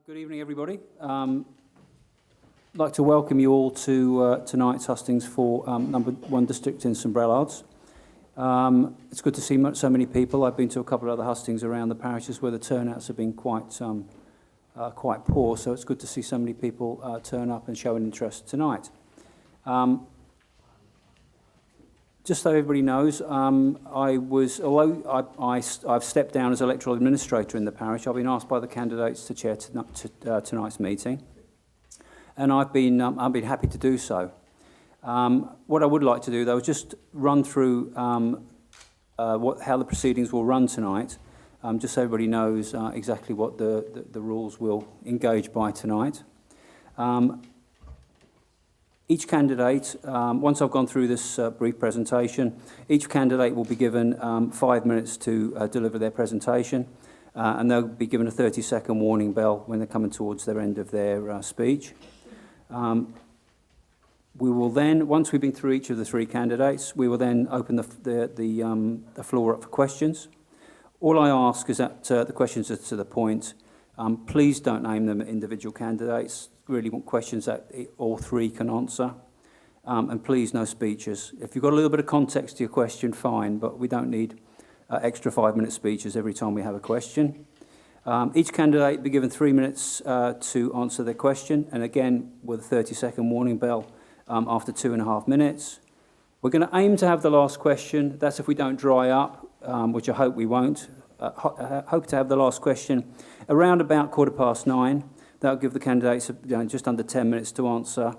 Good evening, everybody. I'd like to welcome you all to tonight's hustings for number 1 district in St Brelade. It's good to see so many people. I've been to a couple of other hustings around the parishes where the turnouts have been quite poor, so it's good to see so many people turn up and show an interest tonight. Just so everybody knows, although I've stepped down as electoral administrator in the parish, I've been asked by the candidates to chair tonight's meeting, and I've been happy to do so. What I would like to do, though, is just run through how the proceedings will run tonight, just so everybody knows exactly what the rules will engage by tonight. Each candidate, once I've gone through this brief presentation, each candidate will be given 5 minutes to deliver their presentation, and they'll be given a 30-second warning bell when they're coming towards their end of their speech. We will then, once we've been through each of the 3 candidates, we will then open the floor up for questions. All I ask is that the questions are to the point. Please don't name them individual candidates. Really want questions that all 3 can answer. And please, no speeches. If you've got a little bit of context to your question, fine, but we don't need extra 5-minute speeches every time we have a question. Each candidate will be given 3 minutes to answer their question, and again, with a 30-second warning bell after 2.5 minutes. We're going to aim to have the last question. That's if we don't dry up, which I hope we won't. Hope to have the last question around about 9:15. That'll give the candidates just under 10 minutes to answer.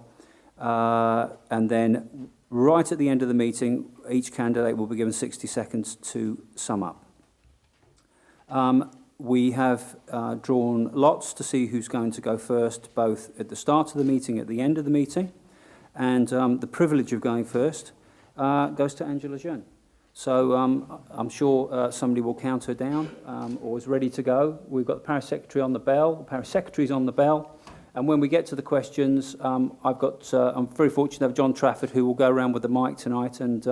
And then right at the end of the meeting, each candidate will be given 60 seconds to sum up. We have drawn lots to see who's going to go first, both at the start of the meeting, at the end of the meeting. And the privilege of going first goes to Angela Jeune. So I'm sure somebody will count her down or is ready to go. We've got the parish secretary on the bell. The parish secretary's on the bell. And when we get to the questions, I'm very fortunate to have John Trafford, who will go around with the mic tonight and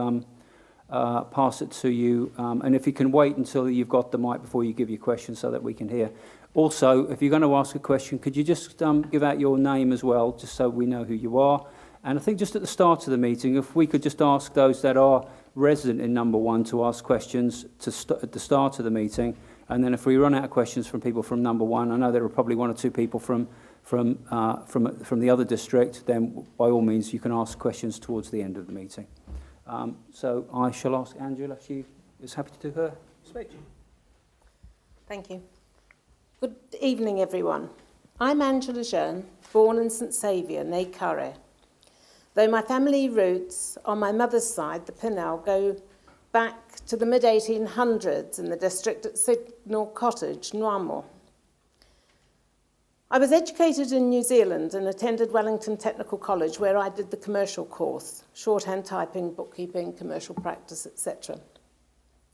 pass it to you. And if you can wait until you've got the mic before you give your question so that we can hear. Also, if you're going to ask a question, could you just give out your name as well, just so we know who you are? And I think just at the start of the meeting, if we could just ask those that are resident in number 1 to ask questions at the start of the meeting, and then if we run out of questions from people from number 1, I know there are probably 1 or 2 people from the other district, then by all means you can ask questions towards the end of the meeting. So I shall ask Angela if she is happy to do her speech. Thank you. Good evening, everyone. I'm Angela Jeune, born in St Saviour, née Curragh. Though my family roots on my mother's side, the Pinnell, go back to the mid-1800s in the district at Signal Cottage, Noirmont. I was educated in New Zealand and attended Wellington Technical College, where I did the commercial course, shorthand typing, bookkeeping, commercial practice, etc.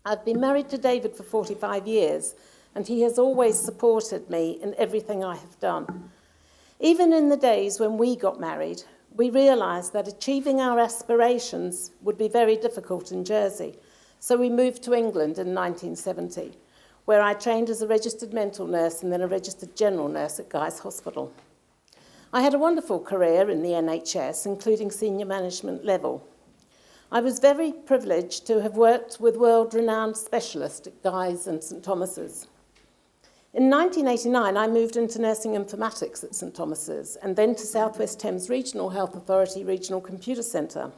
I've been married to David for 45 years, and he has always supported me in everything I have done. Even in the days when we got married, we realised that achieving our aspirations would be very difficult in Jersey, so we moved to England in 1970, where I trained as a registered mental nurse and then a registered general nurse at Guy's Hospital. I had a wonderful career in the NHS, including senior management level. I was very privileged to have worked with world-renowned specialists at Guy's and St Thomas's. In 1989, I moved into nursing informatics at St Thomas's and then to South West Thames Regional Health Authority Regional Computer Centre.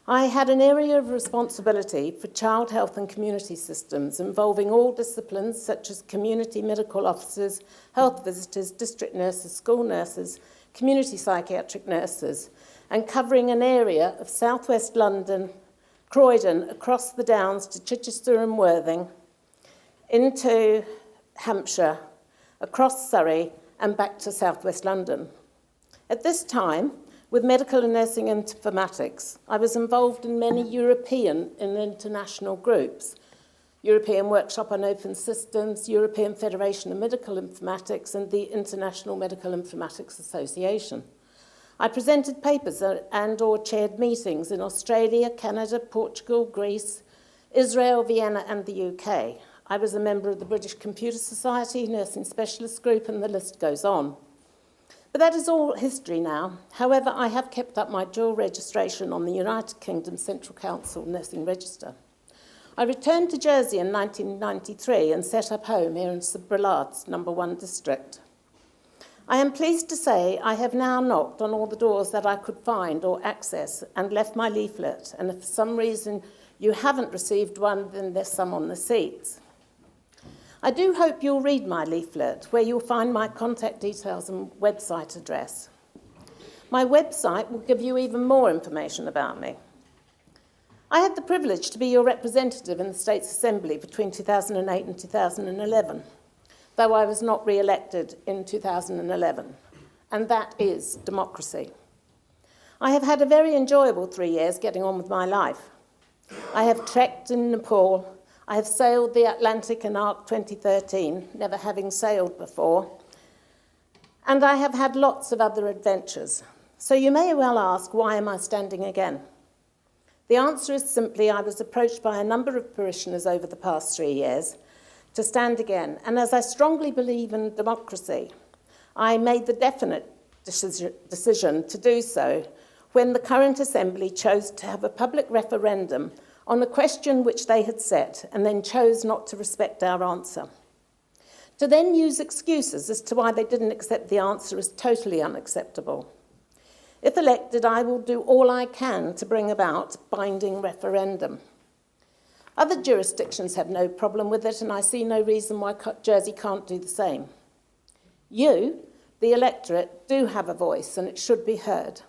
I had an area of responsibility for child health and community systems involving all disciplines such as community medical officers, health visitors, district nurses, school nurses, community psychiatric nurses, and covering an area of southwest London, Croydon, across the Downs to Chichester and Worthing, into Hampshire, across Surrey, and back to southwest London. At this time, with medical and nursing informatics, I was involved in many European and international groups. European Workshop on Open Systems, European Federation of Medical Informatics, and the International Medical Informatics Association. I presented papers and/or chaired meetings in Australia, Canada, Portugal, Greece, Israel, Vienna, and the UK. I was a member of the British Computer Society, Nursing Specialist Group, and the list goes on. But that is all history now. However, I have kept up my dual registration on the United Kingdom Central Council Nursing Register. I returned to Jersey in 1993 and set up home here in Brelade's number 1 district. I am pleased to say I have now knocked on all the doors that I could find or access and left my leaflet, and if for some reason you haven't received one, then there's some on the seats. I do hope you'll read my leaflet, where you'll find my contact details and website address. My website will give you even more information about me. I had the privilege to be your representative in the States Assembly between 2008 and 2011, though I was not re-elected in 2011, and that is democracy. I have had a very enjoyable 3 years getting on with my life. I have trekked in Nepal. I have sailed the Atlantic in ARC 2013, never having sailed before. And I have had lots of other adventures. So you may well ask, why am I standing again? The answer is simply I was approached by a number of parishioners over the past 3 years to stand again. And as I strongly believe in democracy, I made the definite decision to do so when the current Assembly chose to have a public referendum on a question which they had set and then chose not to respect our answer. To then use excuses as to why they didn't accept the answer is totally unacceptable. If elected, I will do all I can to bring about binding referendum. Other jurisdictions have no problem with it, and I see no reason why Jersey can't do the same. You, the electorate, do have a voice, and it should be heard.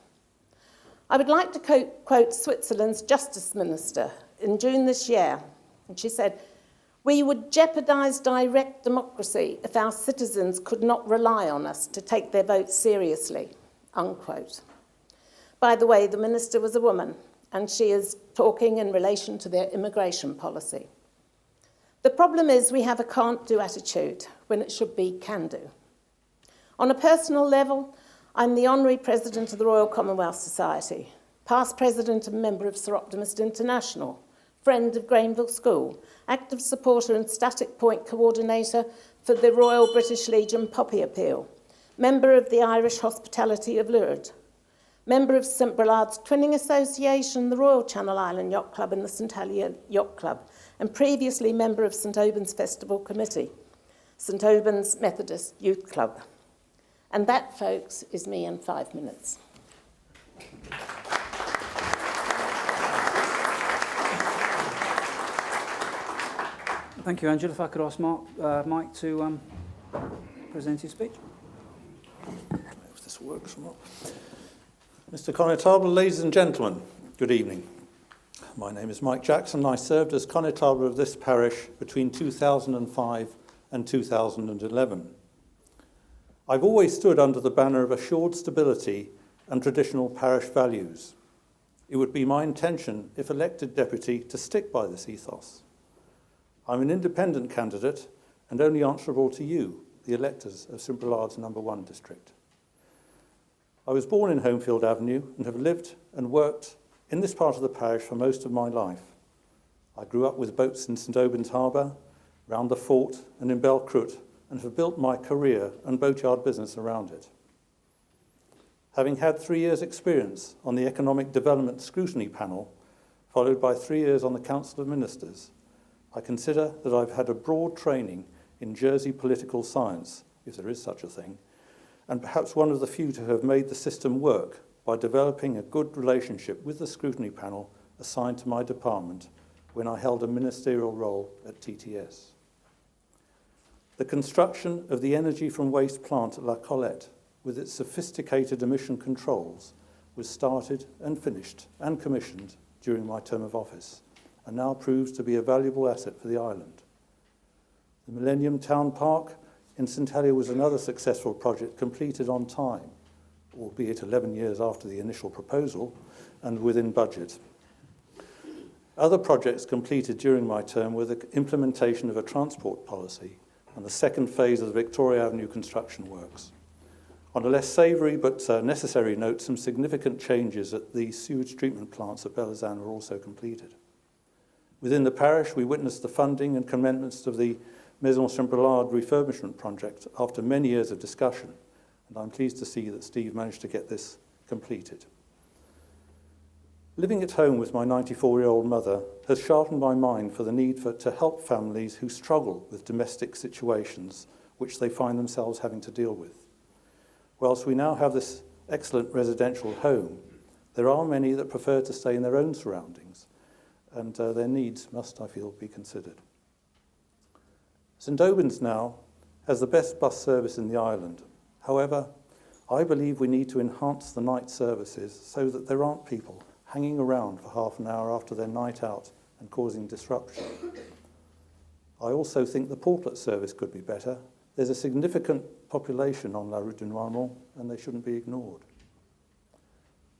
I would like to quote Switzerland's Justice Minister in June this year, and she said, "We would jeopardise direct democracy if our citizens could not rely on us to take their votes seriously," unquote. By the way, the minister was a woman, and she is talking in relation to their immigration policy. The problem is we have a can't-do attitude when it should be can-do. On a personal level, I'm the Honorary President of the Royal Commonwealth Society, past President and member of Sir Optimist International, friend of Grainville School, active supporter and static point coordinator for the Royal British Legion Poppy Appeal, member of the Irish Hospitality of Lourdes, member of St Brelade's Twinning Association, the Royal Channel Island Yacht Club and the St Helier Yacht Club, and previously member of St Albans Festival Committee, St Albans Methodist Youth Club. And that, folks, is me in 5 minutes. Thank you, Angela. If I could ask Mike to present his speech. If this works or not. Mr. Connétable, ladies and gentlemen, good evening. My name is Mike Jackson. I served as Connétable of this parish between 2005 and 2011. I've always stood under the banner of assured stability and traditional parish values. It would be my intention, if elected deputy, to stick by this ethos. I'm an independent candidate and only answerable to you, the electors of St Brelade's number 1 district. I was born in Homefield Avenue and have lived and worked in this part of the parish for most of my life. I grew up with boats in St Albans Harbour, round the fort and in Belcrut, and have built my career and boatyard business around it. Having had 3 years' experience on the Economic Development Scrutiny Panel, followed by 3 years on the Council of Ministers, I consider that I've had a broad training in Jersey political science, if there is such a thing, and perhaps one of the few to have made the system work by developing a good relationship with the scrutiny panel assigned to my department when I held a ministerial role at TTS. The construction of the energy from waste plant at La Collette, with its sophisticated emission controls, was started and finished and commissioned during my term of office, and now proves to be a valuable asset for the island. The Millennium Town Park in St Helier was another successful project completed on time, albeit 11 years after the initial proposal and within budget. Other projects completed during my term were the implementation of a transport policy and the second phase of the Victoria Avenue construction works. On a less savoury but necessary note, some significant changes at the sewage treatment plants at Belazan were also completed. Within the parish, we witnessed the funding and commencement of the Maison Brelade refurbishment project after many years of discussion, and I'm pleased to see that Steve managed to get this completed. Living at home with my 94-year-old mother has sharpened my mind for the need to help families who struggle with domestic situations which they find themselves having to deal with. Whilst we now have this excellent residential home, there are many that prefer to stay in their own surroundings, and their needs must, I feel, be considered. St Albans now has the best bus service in the island. However, I believe we need to enhance the night services so that there aren't people hanging around for half an hour after their night out and causing disruption. I also think the portlet service could be better. There's a significant population on La Route du Noirmont, and they shouldn't be ignored.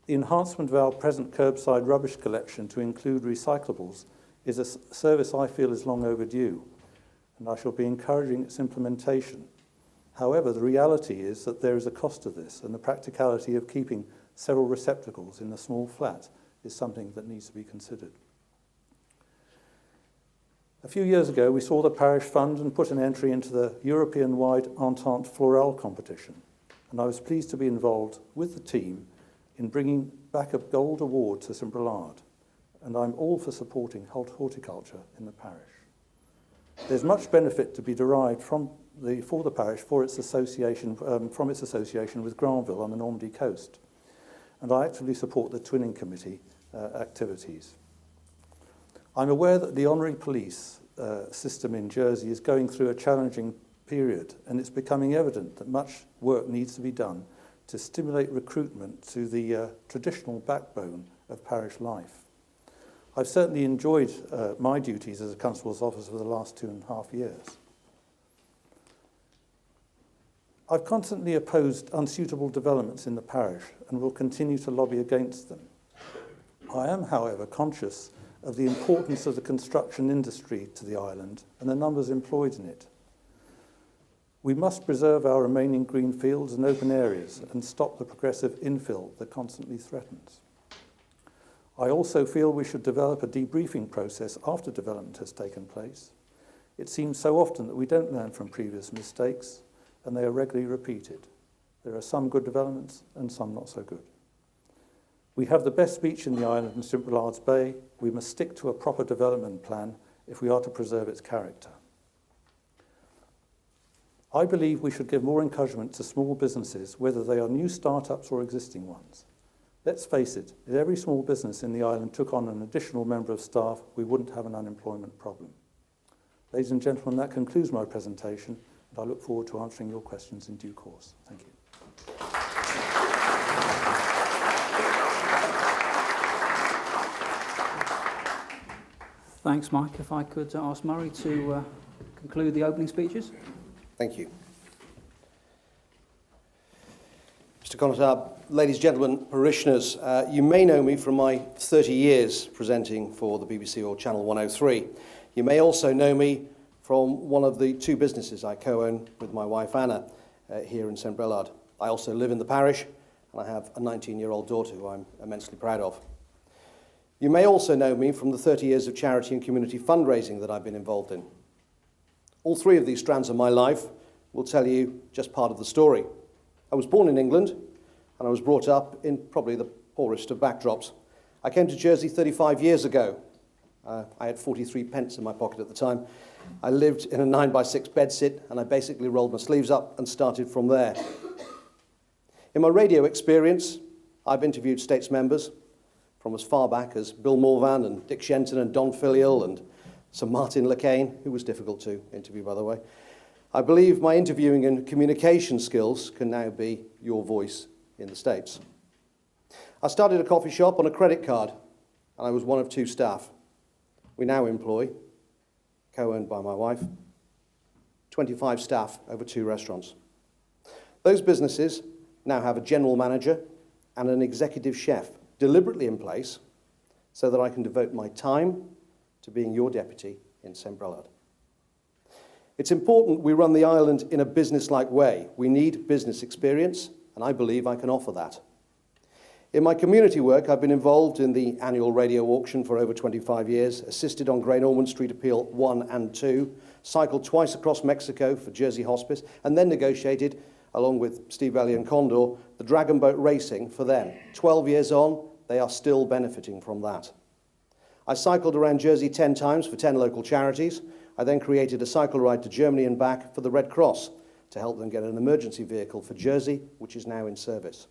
The enhancement of our present curbside rubbish collection to include recyclables is a service I feel is long overdue, and I shall be encouraging its implementation. However, the reality is that there is a cost to this, and the practicality of keeping several receptacles in a small flat is something that needs to be considered. A few years ago, we saw the parish fund and put an entry into the European-wide Entente Florale competition, and I was pleased to be involved with the team in bringing back a gold award to St Brelade, and I'm all for supporting horticulture in the parish. There's much benefit to be derived for the parish from its association with Granville on the Normandy coast, and I actively support the Twinning Committee activities. I'm aware that the honorary police system in Jersey is going through a challenging period, and it's becoming evident that much work needs to be done to stimulate recruitment to the traditional backbone of parish life. I've certainly enjoyed my duties as a constable's officer for the last 2.5 years. I've constantly opposed unsuitable developments in the parish and will continue to lobby against them. I am, however, conscious of the importance of the construction industry to the island and the numbers employed in it. We must preserve our remaining green fields and open areas and stop the progressive infill that constantly threatens. I also feel we should develop a debriefing process after development has taken place. It seems so often that we don't learn from previous mistakes, and they are regularly repeated. There are some good developments and some not so good. We have the best beach in the island in St Brelade's Bay. We must stick to a proper development plan if we are to preserve its character. I believe we should give more encouragement to small businesses, whether they are new startups or existing ones. Let's face it, if every small business in the island took on an additional member of staff, we wouldn't have an unemployment problem. Ladies and gentlemen, that concludes my presentation, and I look forward to answering your questions in due course. Thank you. Thanks, Mike. If I could ask Murray to conclude the opening speeches. Thank you. Mr. Connetab, ladies and gentlemen, parishioners, you may know me from my 30 years presenting for the BBC or Channel 103. You may also know me from one of the two businesses I co-own with my wife Anna here in St Brelade. I also live in the parish, and I have a 19-year-old daughter who I'm immensely proud of. You may also know me from the 30 years of charity and community fundraising that I've been involved in. All three of these strands of my life will tell you just part of the story. I was born in England, and I was brought up in probably the poorest of backdrops. I came to Jersey 35 years ago. I had 43 pence in my pocket at the time. I lived in a 9x6 bedsit, and I basically rolled my sleeves up and started from there. In my radio experience, I've interviewed States members from as far back as Bill Morvan and Dick Shenton and Don Filial and Sir Martin Lacane, who was difficult to interview, by the way. I believe my interviewing and communication skills can now be your voice in the States. I started a coffee shop on a credit card, and I was one of two staff. We now employ, co-owned by my wife, 25 staff over 2 restaurants. Those businesses now have a general manager and an executive chef deliberately in place so that I can devote my time to being your deputy in St Brelade. It's important we run the island in a business-like way. We need business experience, and I believe I can offer that. In my community work, I've been involved in the annual radio auction for over 25 years, assisted on Great Ormond Street Appeal 1 and 2, cycled twice across Mexico for Jersey Hospice, and then negotiated, along with Steve Ellie and Condor, the Dragon Boat racing for them. 12 years on, they are still benefiting from that. I cycled around Jersey 10 times for 10 local charities. I then created a cycle ride to Germany and back for the Red Cross to help them get an emergency vehicle for Jersey, which is now in service.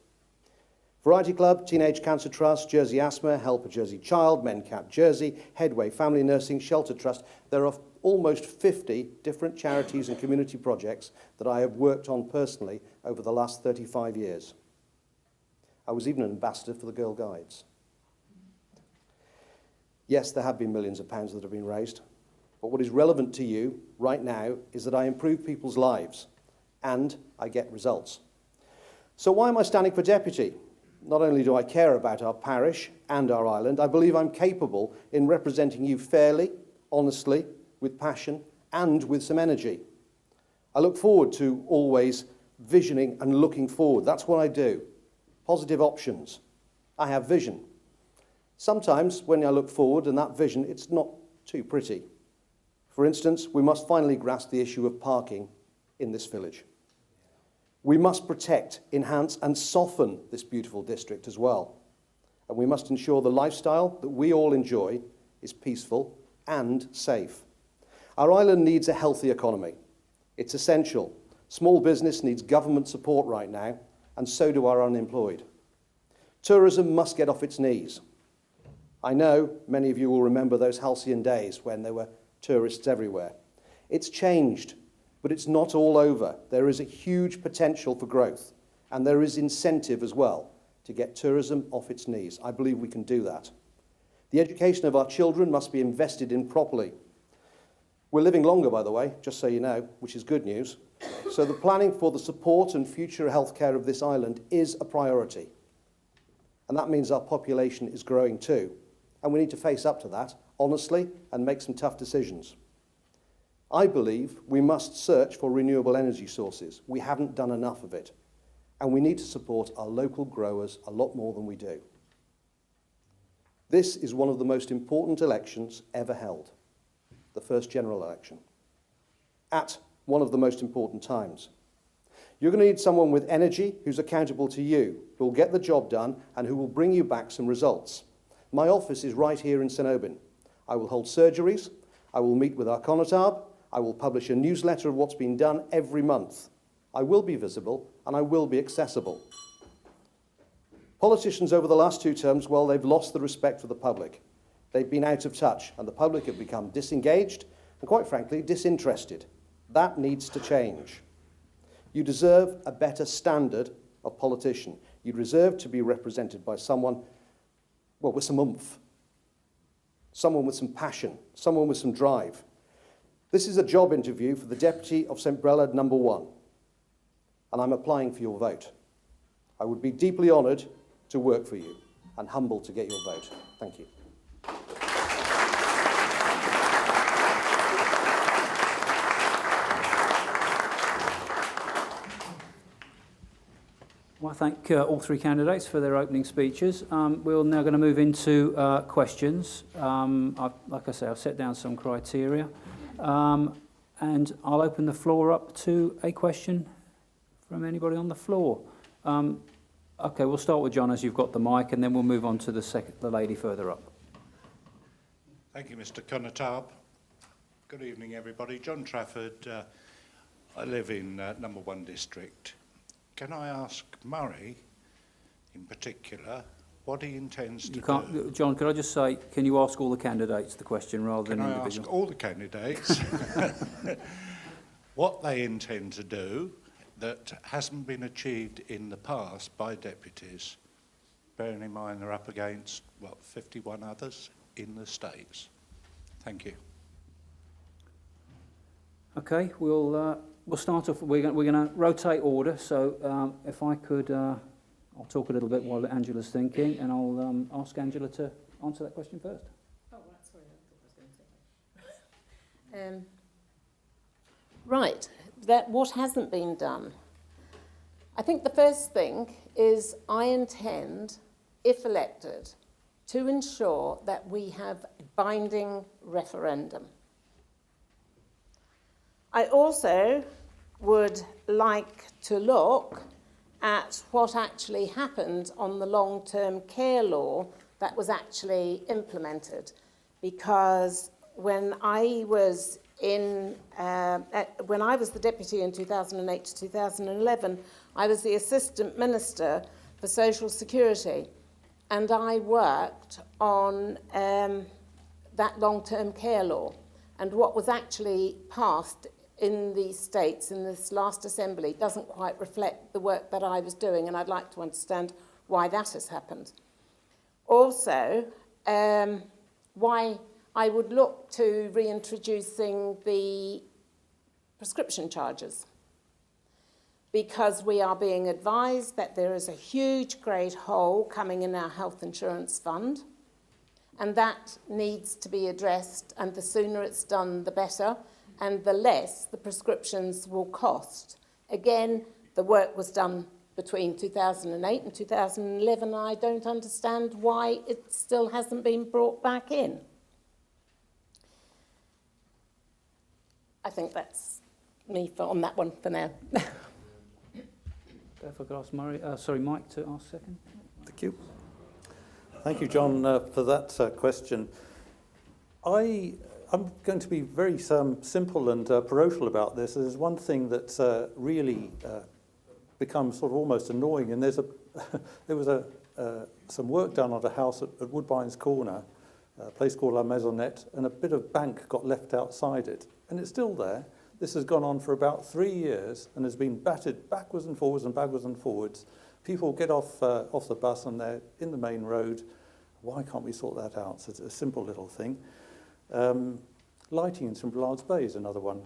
Variety Club, Teenage Cancer Trust, Jersey Asthma, Help a Jersey Child, MenCat Jersey, Headway Family Nursing, Shelter Trust. There are almost 50 different charities and community projects that I have worked on personally over the last 35 years. I was even an ambassador for the Girl Guides. Yes, there have been millions of pounds that have been raised, but what is relevant to you right now is that I improve people's lives and I get results. So why am I standing for deputy? Not only do I care about our parish and our island, I believe I'm capable in representing you fairly, honestly, with passion, and with some energy. I look forward to always visioning and looking forward. That's what I do. Positive options. I have vision. Sometimes when I look forward and that vision, it's not too pretty. For instance, we must finally grasp the issue of parking in this village. We must protect, enhance and soften this beautiful district as well. And we must ensure the lifestyle that we all enjoy is peaceful and safe. Our island needs a healthy economy. It's essential. Small business needs government support right now, and so do our unemployed. Tourism must get off its knees. I know many of you will remember those halcyon days when there were tourists everywhere. It's changed. But it's not all over. There is a huge potential for growth, and there is incentive as well to get tourism off its knees. I believe we can do that. The education of our children must be invested in properly. We're living longer, by the way, just so you know, which is good news. So the planning for the support and future healthcare of this island is a priority. And that means our population is growing too. And we need to face up to that honestly and make some tough decisions. I believe we must search for renewable energy sources. We haven't done enough of it. And we need to support our local growers a lot more than we do. This is one of the most important elections ever held, the first general election, at one of the most important times. You're going to need someone with energy who's accountable to you, who will get the job done and who will bring you back some results. My office is right here in St Aubin. I will hold surgeries, I will meet with our connotab, I will publish a newsletter of what's been done every month. I will be visible and I will be accessible. Politicians over the last 2 terms, well, they've lost the respect for the public. They've been out of touch and the public have become disengaged and, quite frankly, disinterested. That needs to change. You deserve a better standard of politician. You deserve to be represented by someone, well, with some oomph, someone with some passion, someone with some drive. This is a job interview for the Deputy of St Brelade number 1, and I'm applying for your vote. I would be deeply honoured to work for you and humbled to get your vote. Thank you. Well, I thank all 3 candidates for their opening speeches. We're now going to move into questions. Like I say, I've set down some criteria. And I'll open the floor up to a question from anybody on the floor. Okay, we'll start with John as you've got the mic, and then we'll move on to the lady further up. Thank you, Mr. Connetab. Good evening, everybody. John Trafford. I live in number 1 district. Can I ask Murray, in particular, what he intends to do? John, could I just say, can you ask all the candidates the question rather than individual? Can I ask all the candidates what they intend to do that hasn't been achieved in the past by deputies, bearing in mind they're up against, 51 others in the States? Thank you. Okay, we'll start off. We're going to rotate order. So if I could, I'll talk a little bit while Angela's thinking, and I'll ask Angela to answer that question first. Oh, right, sorry, I thought I was going to say that. Right, what hasn't been done? I think the first thing is I intend if elected, to ensure that we have binding referendum. I also would like to look at what actually happened on the long-term care law that was actually implemented, because when I was the deputy in 2008 to 2011, I was the assistant minister for social security, and I worked on that long-term care law. And what was actually passed in the States in this last assembly doesn't quite reflect the work that I was doing, and I'd like to understand why that has happened. Also, why I would look to reintroducing the prescription charges, because we are being advised that there is a huge great hole coming in our health insurance fund, and that needs to be addressed, and the sooner it's done, the better, and the less the prescriptions will cost. Again, the work was done between 2008 and 2011, and I don't understand why it still hasn't been brought back in. I think that's me on that one for now. If I could ask Mike to ask second. Thank you. Thank you, John, for that question. I'm going to be very simple and parochial about this. There's one thing that really becomes sort of almost annoying, and there was some work done on a house at Woodbines Corner, a place called La Maisonnette, and a bit of bank got left outside it, and it's still there. This has gone on for about 3 years and has been battered backwards and forwards and backwards and forwards. People get off the bus and they're in the main road. Why can't we sort that out? So it's a simple little thing. Lighting in St Brelade's Bay is another one.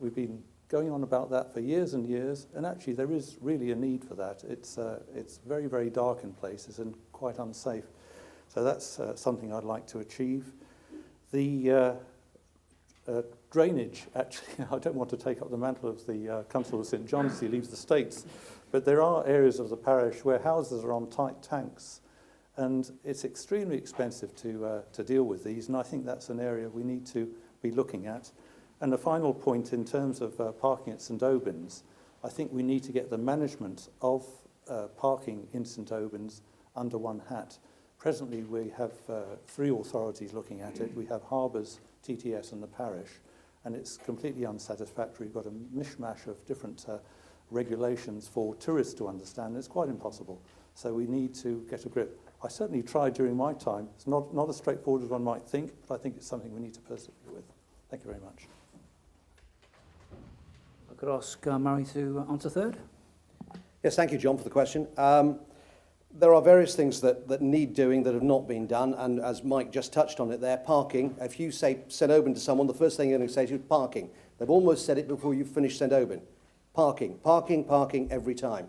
We've been going on about that for years and years, and actually there is really a need for that. It's very, very dark in places and quite unsafe. So that's something I'd like to achieve. The drainage, actually, I don't want to take up the mantle of the Constable of St John's, he leaves the States, but there are areas of the parish where houses are on tight tanks, and it's extremely expensive to deal with these, and I think that's an area we need to be looking at. And the final point in terms of parking at St Albans, I think we need to get the management of parking in St Albans under one hat. Presently we have 3 authorities looking at it. We have Harbours, TTS and the parish, and it's completely unsatisfactory. We've got a mishmash of different regulations for tourists to understand. It's quite impossible. So we need to get a grip. I certainly tried during my time. It's not as straightforward as one might think, but I think it's something we need to persevere with. Thank you very much. I could ask Murray to answer third. Yes, thank you, John, for the question. There are various things that need doing that have not been done, and as Mike just touched on it there, parking. If you say St Aubin to someone, the first thing you're going to say to you is parking. They've almost said it before you finish St Aubin. Parking, parking, parking every time.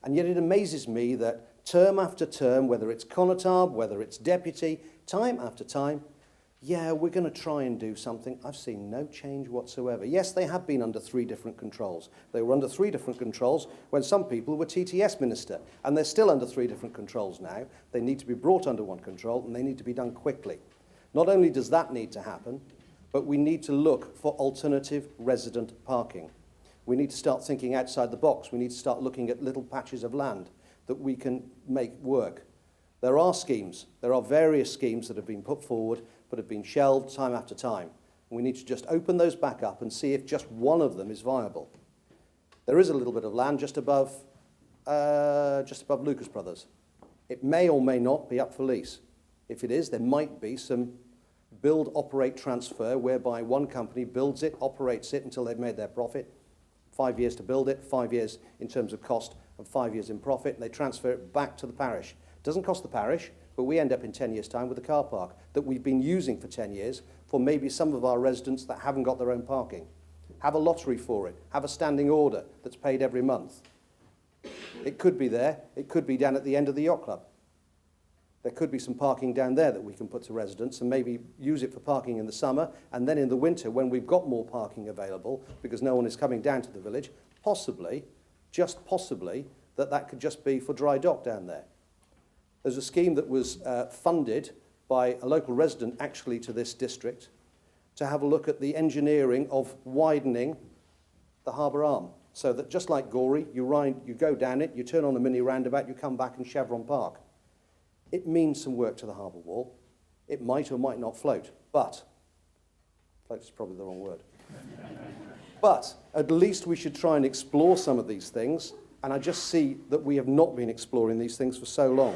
And yet it amazes me that term after term, whether it's Conatab, whether it's deputy, time after time, yeah, we're going to try and do something. I've seen no change whatsoever. Yes, they have been under 3 different controls. They were under 3 different controls when some people were TTS minister, and they're still under 3 different controls now. They need to be brought under one control, and they need to be done quickly. Not only does that need to happen, but we need to look for alternative resident parking. We need to start thinking outside the box. We need to start looking at little patches of land that we can make work. There are schemes. There are various schemes that have been put forward but have been shelved time after time. And we need to just open those back up and see if just one of them is viable. There is a little bit of land just above Lucas Brothers. It may or may not be up for lease. If it is, there might be some build, operate, transfer, whereby one company builds it, operates it until they've made their profit. 5 years to build it, 5 years in terms of cost, and 5 years in profit, and they transfer it back to the parish. It doesn't cost the parish, but we end up in 10 years' time with a car park that we've been using for 10 years for maybe some of our residents that haven't got their own parking. Have a lottery for it. Have a standing order that's paid every month. It could be there. It could be down at the end of the yacht club. There could be some parking down there that we can put to residents and maybe use it for parking in the summer, and then in the winter when we've got more parking available because no one is coming down to the village, possibly, just possibly, that could just be for dry dock down there. There's a scheme that was funded by a local resident actually to this district to have a look at the engineering of widening the harbour arm, so that just like Gorey, you go down it, you turn on a mini roundabout, you come back in Chevron Park. It means some work to the harbour wall. It might or might not float, but float is probably the wrong word. But at least we should try and explore some of these things, and I just see that we have not been exploring these things for so long.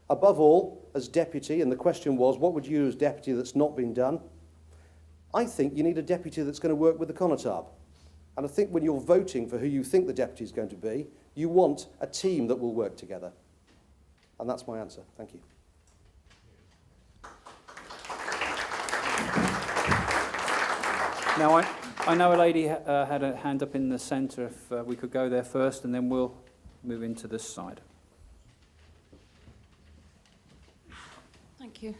Above all, as deputy, and the question was, what would you do as deputy that's not been done? I think you need a deputy that's going to work with the Conotab. And I think when you're voting for who you think the deputy is going to be, you want a team that will work together. And that's my answer. Thank you. Now, I know a lady had a hand up in the centre, if we could go there first, and then we'll move into this side. Thank you.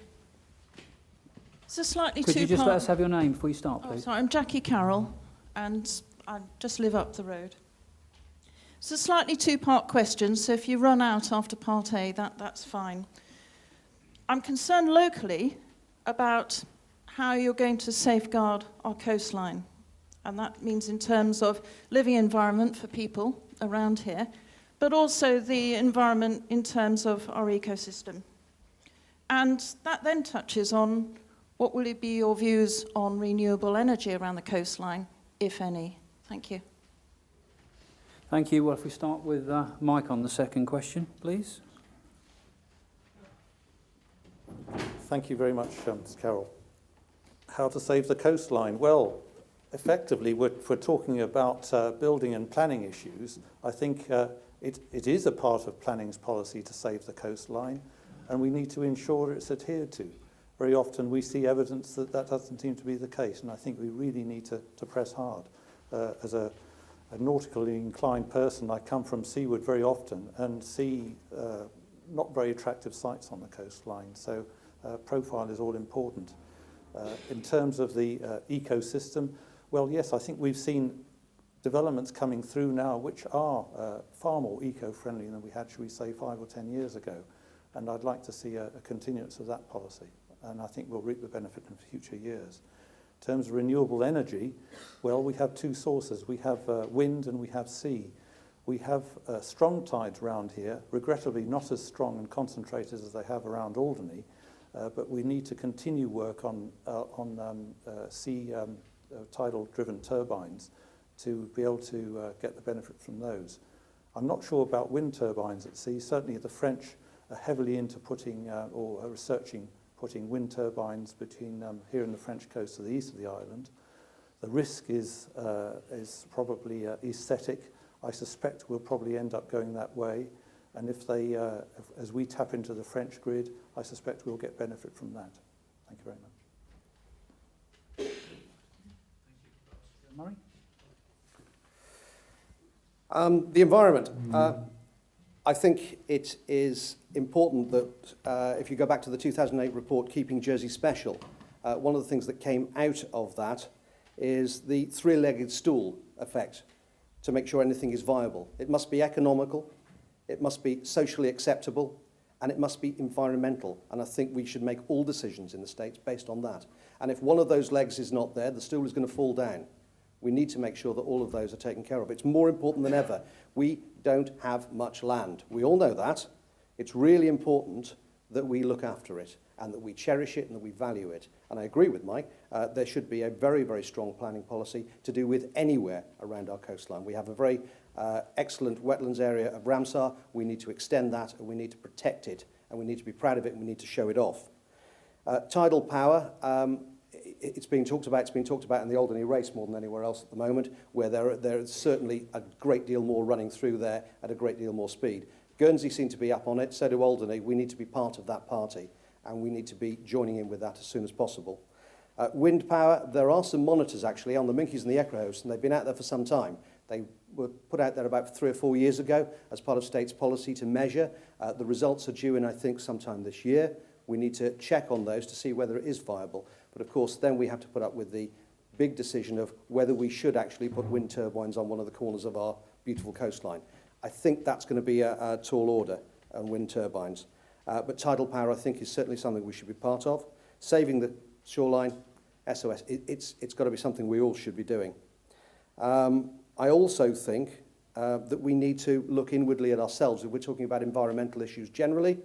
It's a slightly Could you two-part... just let us have your name before you start, Oh, please? sorry, I'm Jackie Carroll, and I just live up the road. It's a slightly two-part question, so if you run out after part A, that's fine. I'm concerned locally about how you're going to safeguard our coastline, and that means in terms of living environment for people around here, but also the environment in terms of our ecosystem. And that then touches on what will be your views on renewable energy around the coastline, if any. Thank you. Thank you. Well, if we start with Mike on the second question, please. Thank you very much, Ms. Carroll. How to save the coastline? Well, effectively, if we're talking about building and planning issues, I think it is a part of planning's policy to save the coastline, and we need to ensure it's adhered to. Very often we see evidence that that doesn't seem to be the case, and I think we really need to press hard. As a nautically inclined person, I come from seaward very often and see not very attractive sites on the coastline, so profile is all important. In terms of the ecosystem, well, yes, I think we've seen developments coming through now which are far more eco-friendly than we had, should we say, 5 or 10 years ago. And I'd like to see a continuance of that policy. And I think we'll reap the benefit in future years. In terms of renewable energy, well, we have two sources. We have wind and we have sea. We have strong tides around here, regrettably not as strong and concentrated as they have around Alderney, but we need to continue work on sea tidal-driven turbines to be able to get the benefit from those. I'm not sure about wind turbines at sea. Certainly the French are heavily into putting or are researching putting wind turbines between here and the French coast to the east of the island. The risk is probably aesthetic. I suspect we'll probably end up going that way. And if they, as we tap into the French grid, I suspect we'll get benefit from that. Thank you very much. Murray? The environment. I think it is important that if you go back to the 2008 report, Keeping Jersey Special, one of the things that came out of that is the three-legged stool effect to make sure anything is viable. It must be economical, it must be socially acceptable, and it must be environmental. And I think we should make all decisions in the States based on that. And if one of those legs is not there, the stool is going to fall down. We need to make sure that all of those are taken care of. It's more important than ever. We don't have much land. We all know that. It's really important that we look after it and that we cherish it and that we value it. And I agree with Mike. There should be a very, very strong planning policy to do with anywhere around our coastline. We have a very excellent wetlands area of Ramsar. We need to extend that and we need to protect it and we need to be proud of it and we need to show it off. Tidal power, it's being talked about in the Alderney race more than anywhere else at the moment, where there is certainly a great deal more running through there at a great deal more speed. Guernsey seem to be up on it, so do Alderney. We need to be part of that party, and we need to be joining in with that as soon as possible. Wind power, there are some monitors actually on the Minkies and the Echo-Hosts, and they've been out there for some time. They were put out there about 3 or 4 years ago as part of state's policy to measure. The results are due in, I think, sometime this year. We need to check on those to see whether it is viable. But of course, then we have to put up with the big decision of whether we should actually put wind turbines on one of the corners of our beautiful coastline. I think that's going to be a tall order on wind turbines. But tidal power, I think, is certainly something we should be part of. Saving the shoreline, SOS, it's got to be something we all should be doing. I also think that we need to look inwardly at ourselves. If we're talking about environmental issues generally,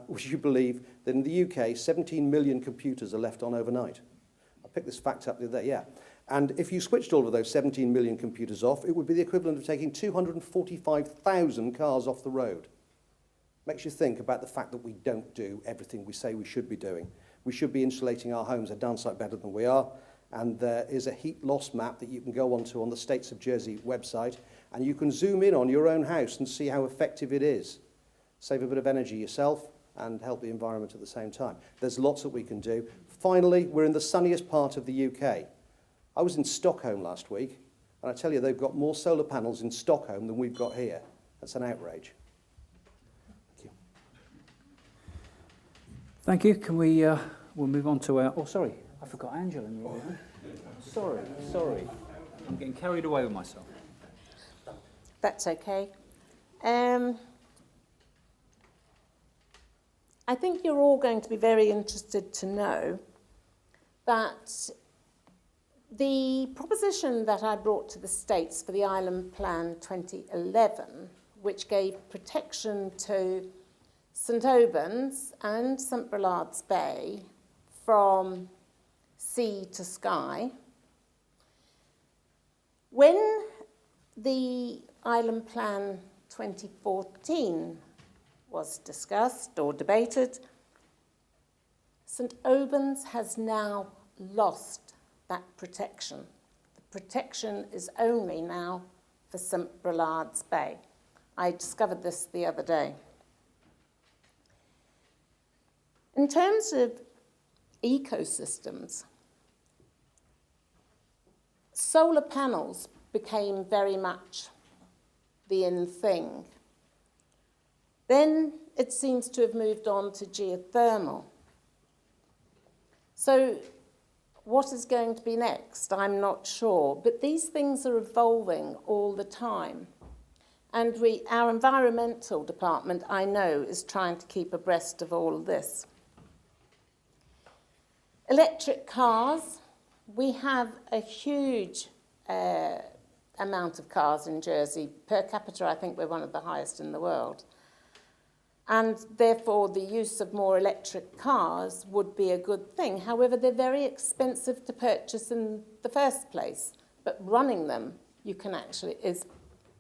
would you believe that in the UK, 17 million computers are left on overnight? I picked this fact up the other day, yeah. And if you switched all of those 17 million computers off, it would be the equivalent of taking 245,000 cars off the road. Makes you think about the fact that we don't do everything we say we should be doing. We should be insulating our homes a darn sight better than we are. And there is a heat loss map that you can go onto on the States of Jersey website, and you can zoom in on your own house and see how effective it is. Save a bit of energy yourself and help the environment at the same time. There's lots that we can do. Finally, we're in the sunniest part of the UK. I was in Stockholm last week, and I tell you, they've got more solar panels in Stockholm than we've got here. That's an outrage. Thank you. Thank you. Can we, we'll move on to our, oh, sorry, I forgot Angela. Sorry. I'm getting carried away with myself. That's okay. I think you're all going to be very interested to know that the proposition that I brought to the States for the Island Plan 2011, which gave protection to St Albans and St Brelade's Bay from sea to sky, when the Island Plan 2014 was discussed or debated, St Albans has now lost that protection. The protection is only now for St Brelade's Bay. I discovered this the other day. In terms of ecosystems, solar panels became very much the in thing. Then it seems to have moved on to geothermal. So what is going to be next? I'm not sure. But these things are evolving all the time. And our environmental department, I know, is trying to keep abreast of all of this. Electric cars. We have a huge amount of cars in Jersey. Per capita, I think we're one of the highest in the world. And therefore, the use of more electric cars would be a good thing. However, they're very expensive to purchase in the first place. But running them, you can actually, is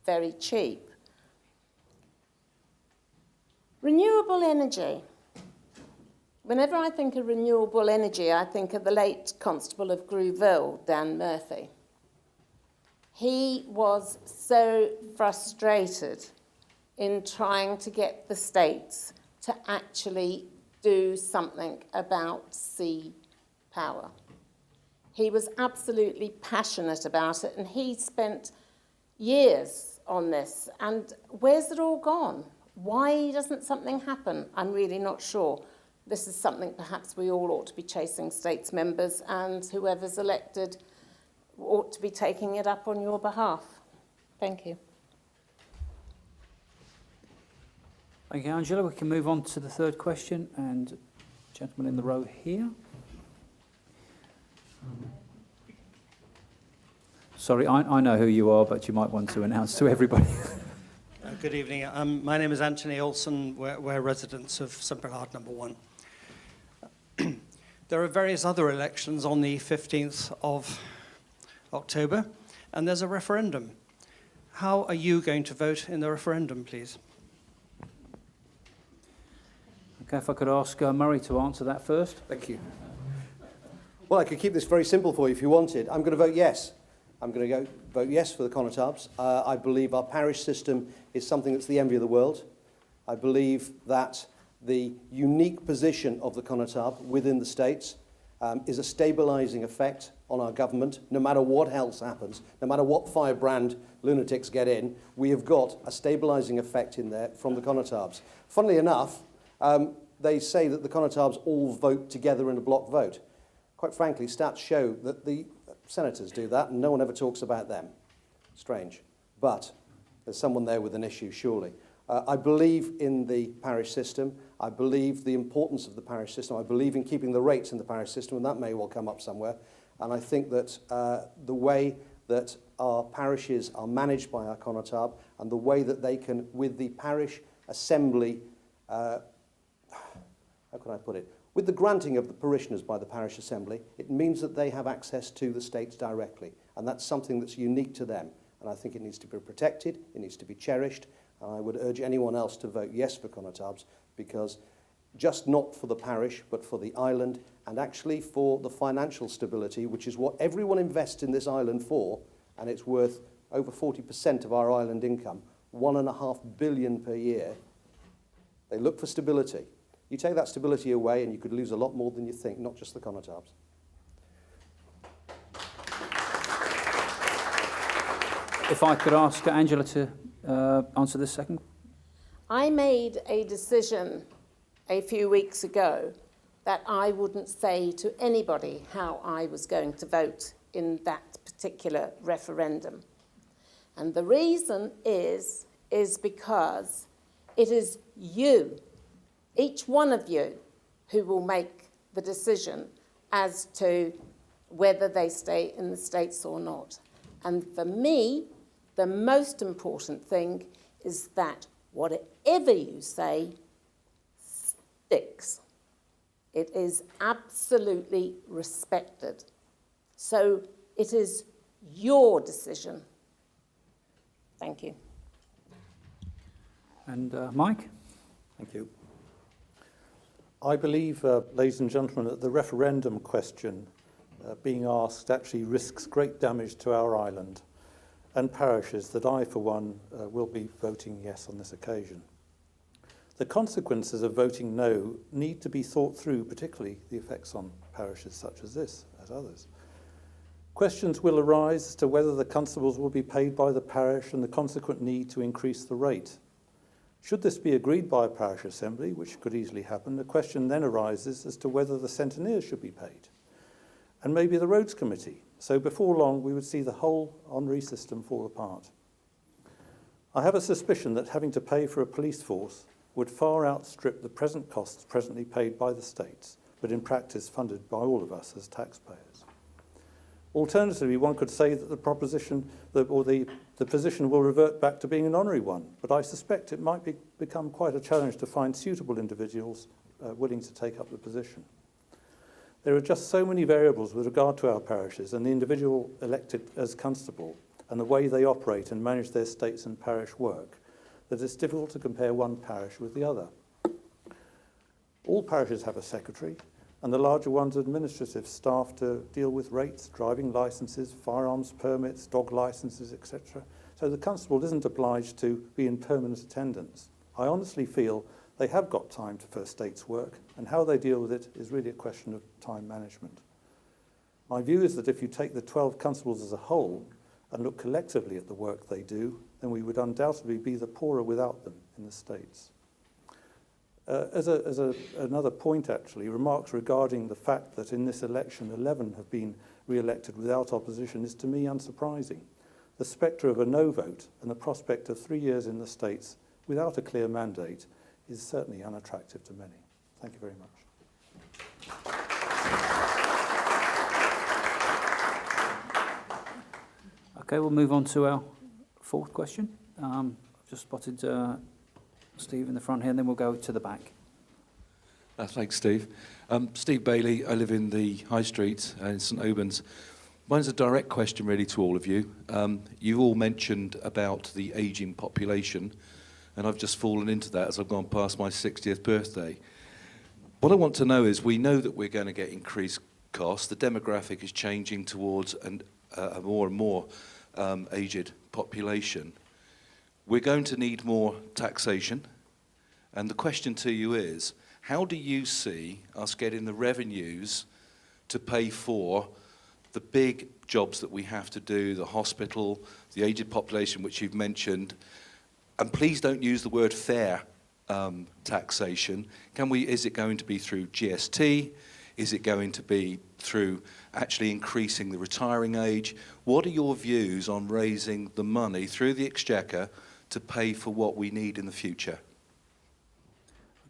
very cheap. Renewable energy. Whenever I think of renewable energy, I think of the late Constable of Grouville, Dan Murphy. He was so frustrated in trying to get the states to actually do something about sea power. He was absolutely passionate about it, and he spent years on this. And where's it all gone? Why doesn't something happen? I'm really not sure. This is something perhaps we all ought to be chasing, states members, and whoever's elected ought to be taking it up on your behalf. Thank you. Thank you, Angela. We can move on to the third question, and gentleman in the row here. Sorry, I know who you are, but you might want to announce to everybody. Good evening. My name is Anthony Olson. We're residents of St Brelade number 1. There are various other elections on the 15th of October, and there's a referendum. How are you going to vote in the referendum, please? Okay, if I could ask Murray to answer that first. Thank you. Well, I could keep this very simple for you if you wanted. I'm going to vote yes. I'm going to vote yes for the Connotabs. I believe our parish system is something that's the envy of the world. I believe that the unique position of the Connotab within the states is a stabilising effect on our government. No matter what else happens, no matter what firebrand lunatics get in, we have got a stabilising effect in there from the Connotabs. Funnily enough, they say that the Connotabs all vote together in a block vote. Quite frankly, stats show that the senators do that, and no one ever talks about them. Strange. But there's someone there with an issue, surely. I believe in the parish system. I believe the importance of the parish system. I believe in keeping the rates in the parish system, and that may well come up somewhere. And I think that the way that our parishes are managed by our Conotab and the way that they can, with the parish assembly, how can I put it? With the granting of the parishioners by the parish assembly, it means that they have access to the states directly. And that's something that's unique to them. And I think it needs to be protected, it needs to be cherished. And I would urge anyone else to vote yes for Conotabs, because just not for the parish, but for the island, and actually for the financial stability, which is what everyone invests in this island for, and it's worth over 40% of our island income, 1.5 billion per year. They look for stability. You take that stability away and you could lose a lot more than you think, not just the Conotabs. If I could ask Angela to answer this second. I made a decision a few weeks ago that I wouldn't say to anybody how I was going to vote in that particular referendum. And the reason is because it is you, each one of you, who will make the decision as to whether they stay in the States or not. And for me, the most important thing is that whatever you say sticks. It is absolutely respected. So it is your decision. Thank you. And Mike? Thank you. I believe, ladies and gentlemen, that the referendum question being asked actually risks great damage to our island and parishes that I, for one, will be voting yes on this occasion. The consequences of voting no need to be thought through, particularly the effects on parishes such as this, as others. Questions will arise as to whether the constables will be paid by the parish and the consequent need to increase the rate. Should this be agreed by a parish assembly, which could easily happen, the question then arises as to whether the centeneers should be paid, and maybe the roads committee. So before long, we would see the whole honorary system fall apart. I have a suspicion that having to pay for a police force would far outstrip the present costs presently paid by the states, but in practice funded by all of us as taxpayers. Alternatively, one could say that the proposition or the position will revert back to being an honorary one, but I suspect it might become quite a challenge to find suitable individuals willing to take up the position. There are just so many variables with regard to our parishes and the individual elected as constable and the way they operate and manage their states and parish work that it's difficult to compare one parish with the other. All parishes have a secretary, and the larger ones administrative staff to deal with rates, driving licences, firearms permits, dog licences, etc. So the constable isn't obliged to be in permanent attendance. I honestly feel they have got time for state's work, and how they deal with it is really a question of time management. My view is that if you take the 12 constables as a whole and look collectively at the work they do, then we would undoubtedly be the poorer without them in the states. Another point, actually, remarks regarding the fact that in this election 11 have been re-elected without opposition is to me unsurprising. The spectre of a no vote and the prospect of 3 years in the States without a clear mandate is certainly unattractive to many. Thank you very much. Okay, we'll move on to our fourth question. I've just spotted Steve in the front here, and then we'll go to the back. Thanks, Steve. Steve Bailey, I live in the High Street in St Albans. Mine's a direct question really to all of you. You've all mentioned about the ageing population, and I've just fallen into that as I've gone past my 60th birthday. What I want to know is, we know that we're going to get increased costs. The demographic is changing towards a more and more aged population. We're going to need more taxation, and the question to you is, how do you see us getting the revenues to pay for the big jobs that we have to do, the hospital, the aged population, which you've mentioned? And please don't use the word fair taxation. Is it going to be through GST? Is it going to be through actually increasing the retiring age? What are your views on raising the money through the Exchequer to pay for what we need in the future?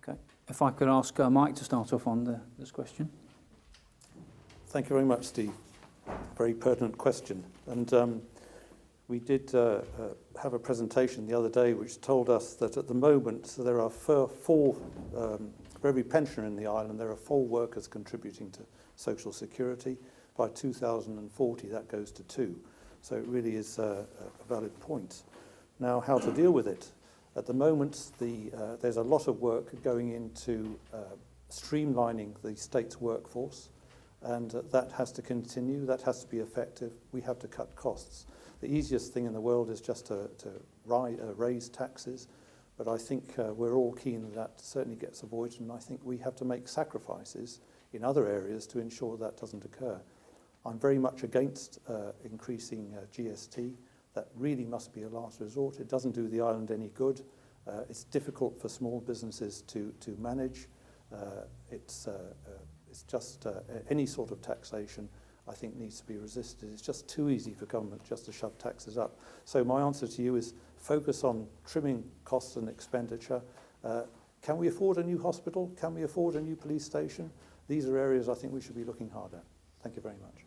Okay. If I could ask Mike to start off on this question. Thank you very much, Steve. Very pertinent question. And we did have a presentation the other day which told us that at the moment there are four for every pensioner in the island, there are 4 workers contributing to social security. By 2040, that goes to 2. So it really is a valid point. Now, how to deal with it? At the moment, there's a lot of work going into streamlining the state's workforce, and that has to continue, that has to be effective. We have to cut costs. The easiest thing in the world is just to raise taxes, but I think we're all keen that certainly gets avoided, and I think we have to make sacrifices in other areas to ensure that doesn't occur. I'm very much against increasing GST. That really must be a last resort. It doesn't do the island any good. It's difficult for small businesses to manage. It's just any sort of taxation, I think, needs to be resisted. It's just too easy for government just to shove taxes up. So my answer to you is focus on trimming costs and expenditure. Can we afford a new hospital? Can we afford a new police station? These are areas I think we should be looking hard at. Thank you very much.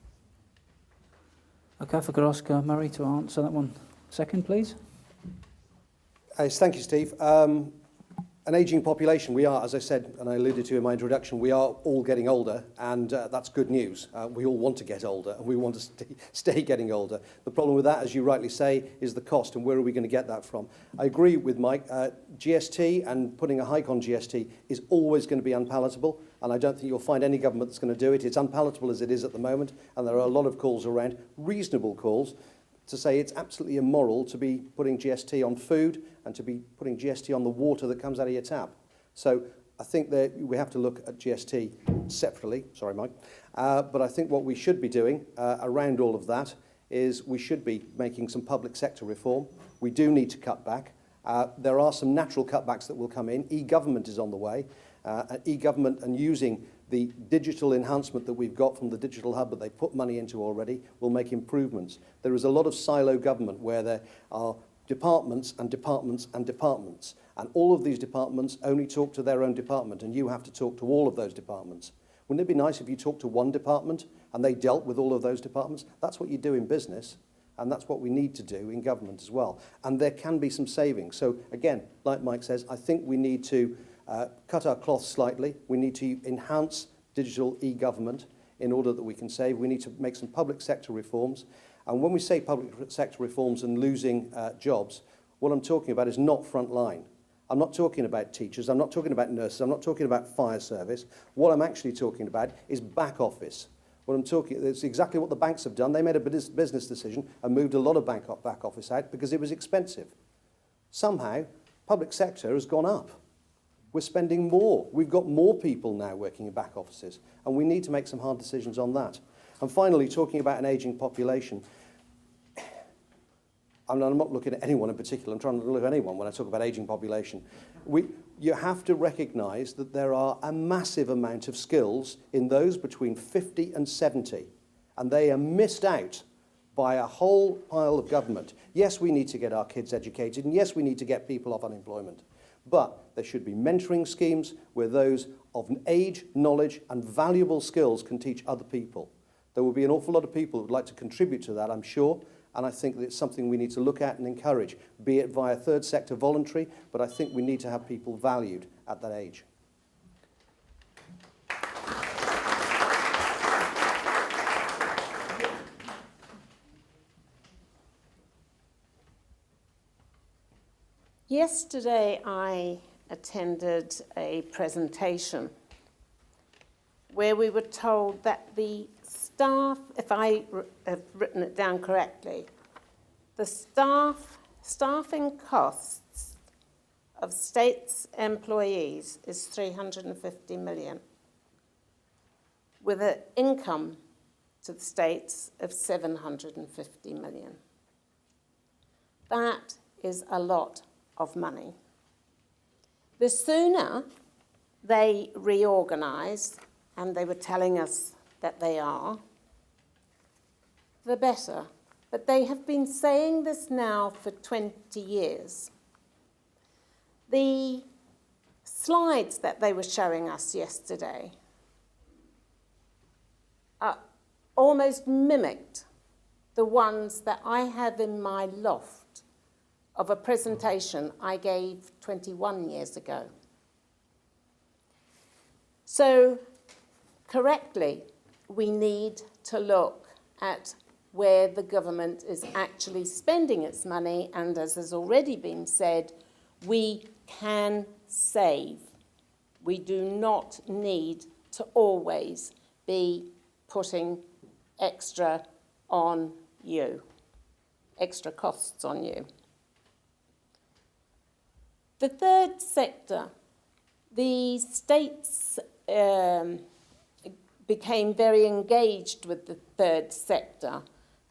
Okay, if I could ask Murray to answer that one second, please. Yes, thank you, Steve. An ageing population, we are, as I said, and I alluded to in my introduction, we are all getting older, and that's good news. We all want to get older, and we want to stay getting older. The problem with that, as you rightly say, is the cost, and where are we going to get that from? I agree with Mike. GST and putting a hike on GST is always going to be unpalatable, and I don't think you'll find any government that's going to do it. It's unpalatable as it is at the moment, and there are a lot of calls around, reasonable calls, to say it's absolutely immoral to be putting GST on food and to be putting GST on the water that comes out of your tap. So I think that we have to look at GST separately. Sorry, Mike. But I think what we should be doing around all of that is we should be making some public sector reform. We do need to cut back. There are some natural cutbacks that will come in. E-government is on the way. E-government and using the digital enhancement that we've got from the digital hub that they put money into already will make improvements. There is a lot of silo government where there are departments and departments and departments, and all of these departments only talk to their own department, and you have to talk to all of those departments. Wouldn't it be nice if you talked to one department and they dealt with all of those departments? That's what you do in business, and that's what we need to do in government as well. And there can be some savings. So again, like Mike says, I think we need to cut our cloth slightly. We need to enhance digital e-government in order that we can save. We need to make some public sector reforms. And when we say public sector reforms and losing jobs, what I'm talking about is not front line. I'm not talking about teachers. I'm not talking about nurses. I'm not talking about fire service. What I'm actually talking about is back office. It's exactly what the banks have done. They made a business decision and moved a lot of back office out because it was expensive. Somehow, public sector has gone up. We're spending more. We've got more people now working in back offices, and we need to make some hard decisions on that. And finally, talking about an ageing population, I'm not looking at anyone in particular. I'm trying to look at anyone when I talk about ageing population. You have to recognise that there are a massive amount of skills in those between 50 and 70, and they are missed out by a whole pile of government. Yes, we need to get our kids educated, and yes, we need to get people off unemployment. But there should be mentoring schemes where those of age, knowledge, and valuable skills can teach other people. There will be an awful lot of people who would like to contribute to that, I'm sure, and I think that it's something we need to look at and encourage, be it via third sector voluntary, but I think we need to have people valued at that age. Yesterday, I attended a presentation where we were told that the staff, if I have written it down correctly, the staffing costs of state's employees is 350 million, with an income to the states of 750 million. That is a lot of money. The sooner they reorganise, and they were telling us that they are, the better. But they have been saying this now for 20 years. The slides that they were showing us yesterday almost mimicked the ones that I have in my loft of a presentation I gave 21 years ago. So, correctly, we need to look at where the government is actually spending its money, and as has already been said, we can save. We do not need to always be putting extra on you, extra costs on you. The third sector, the states became very engaged with the third sector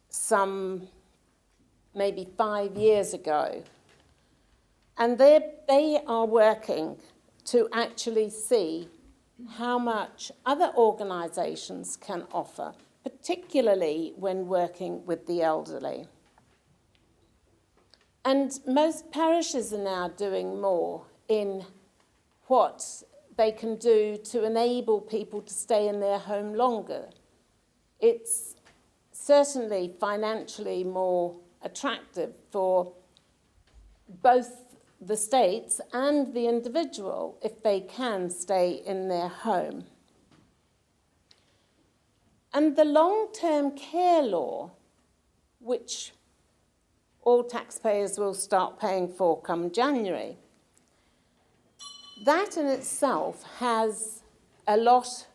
some maybe 5 years ago. And they are working to actually see how much other organisations can offer, particularly when working with the elderly. And most parishes are now doing more in what they can do to enable people to stay in their home longer. It's certainly financially more attractive for both the states and the individual if they can stay in their home. And the long-term care law, which all taxpayers will start paying for come January, that in itself has a lot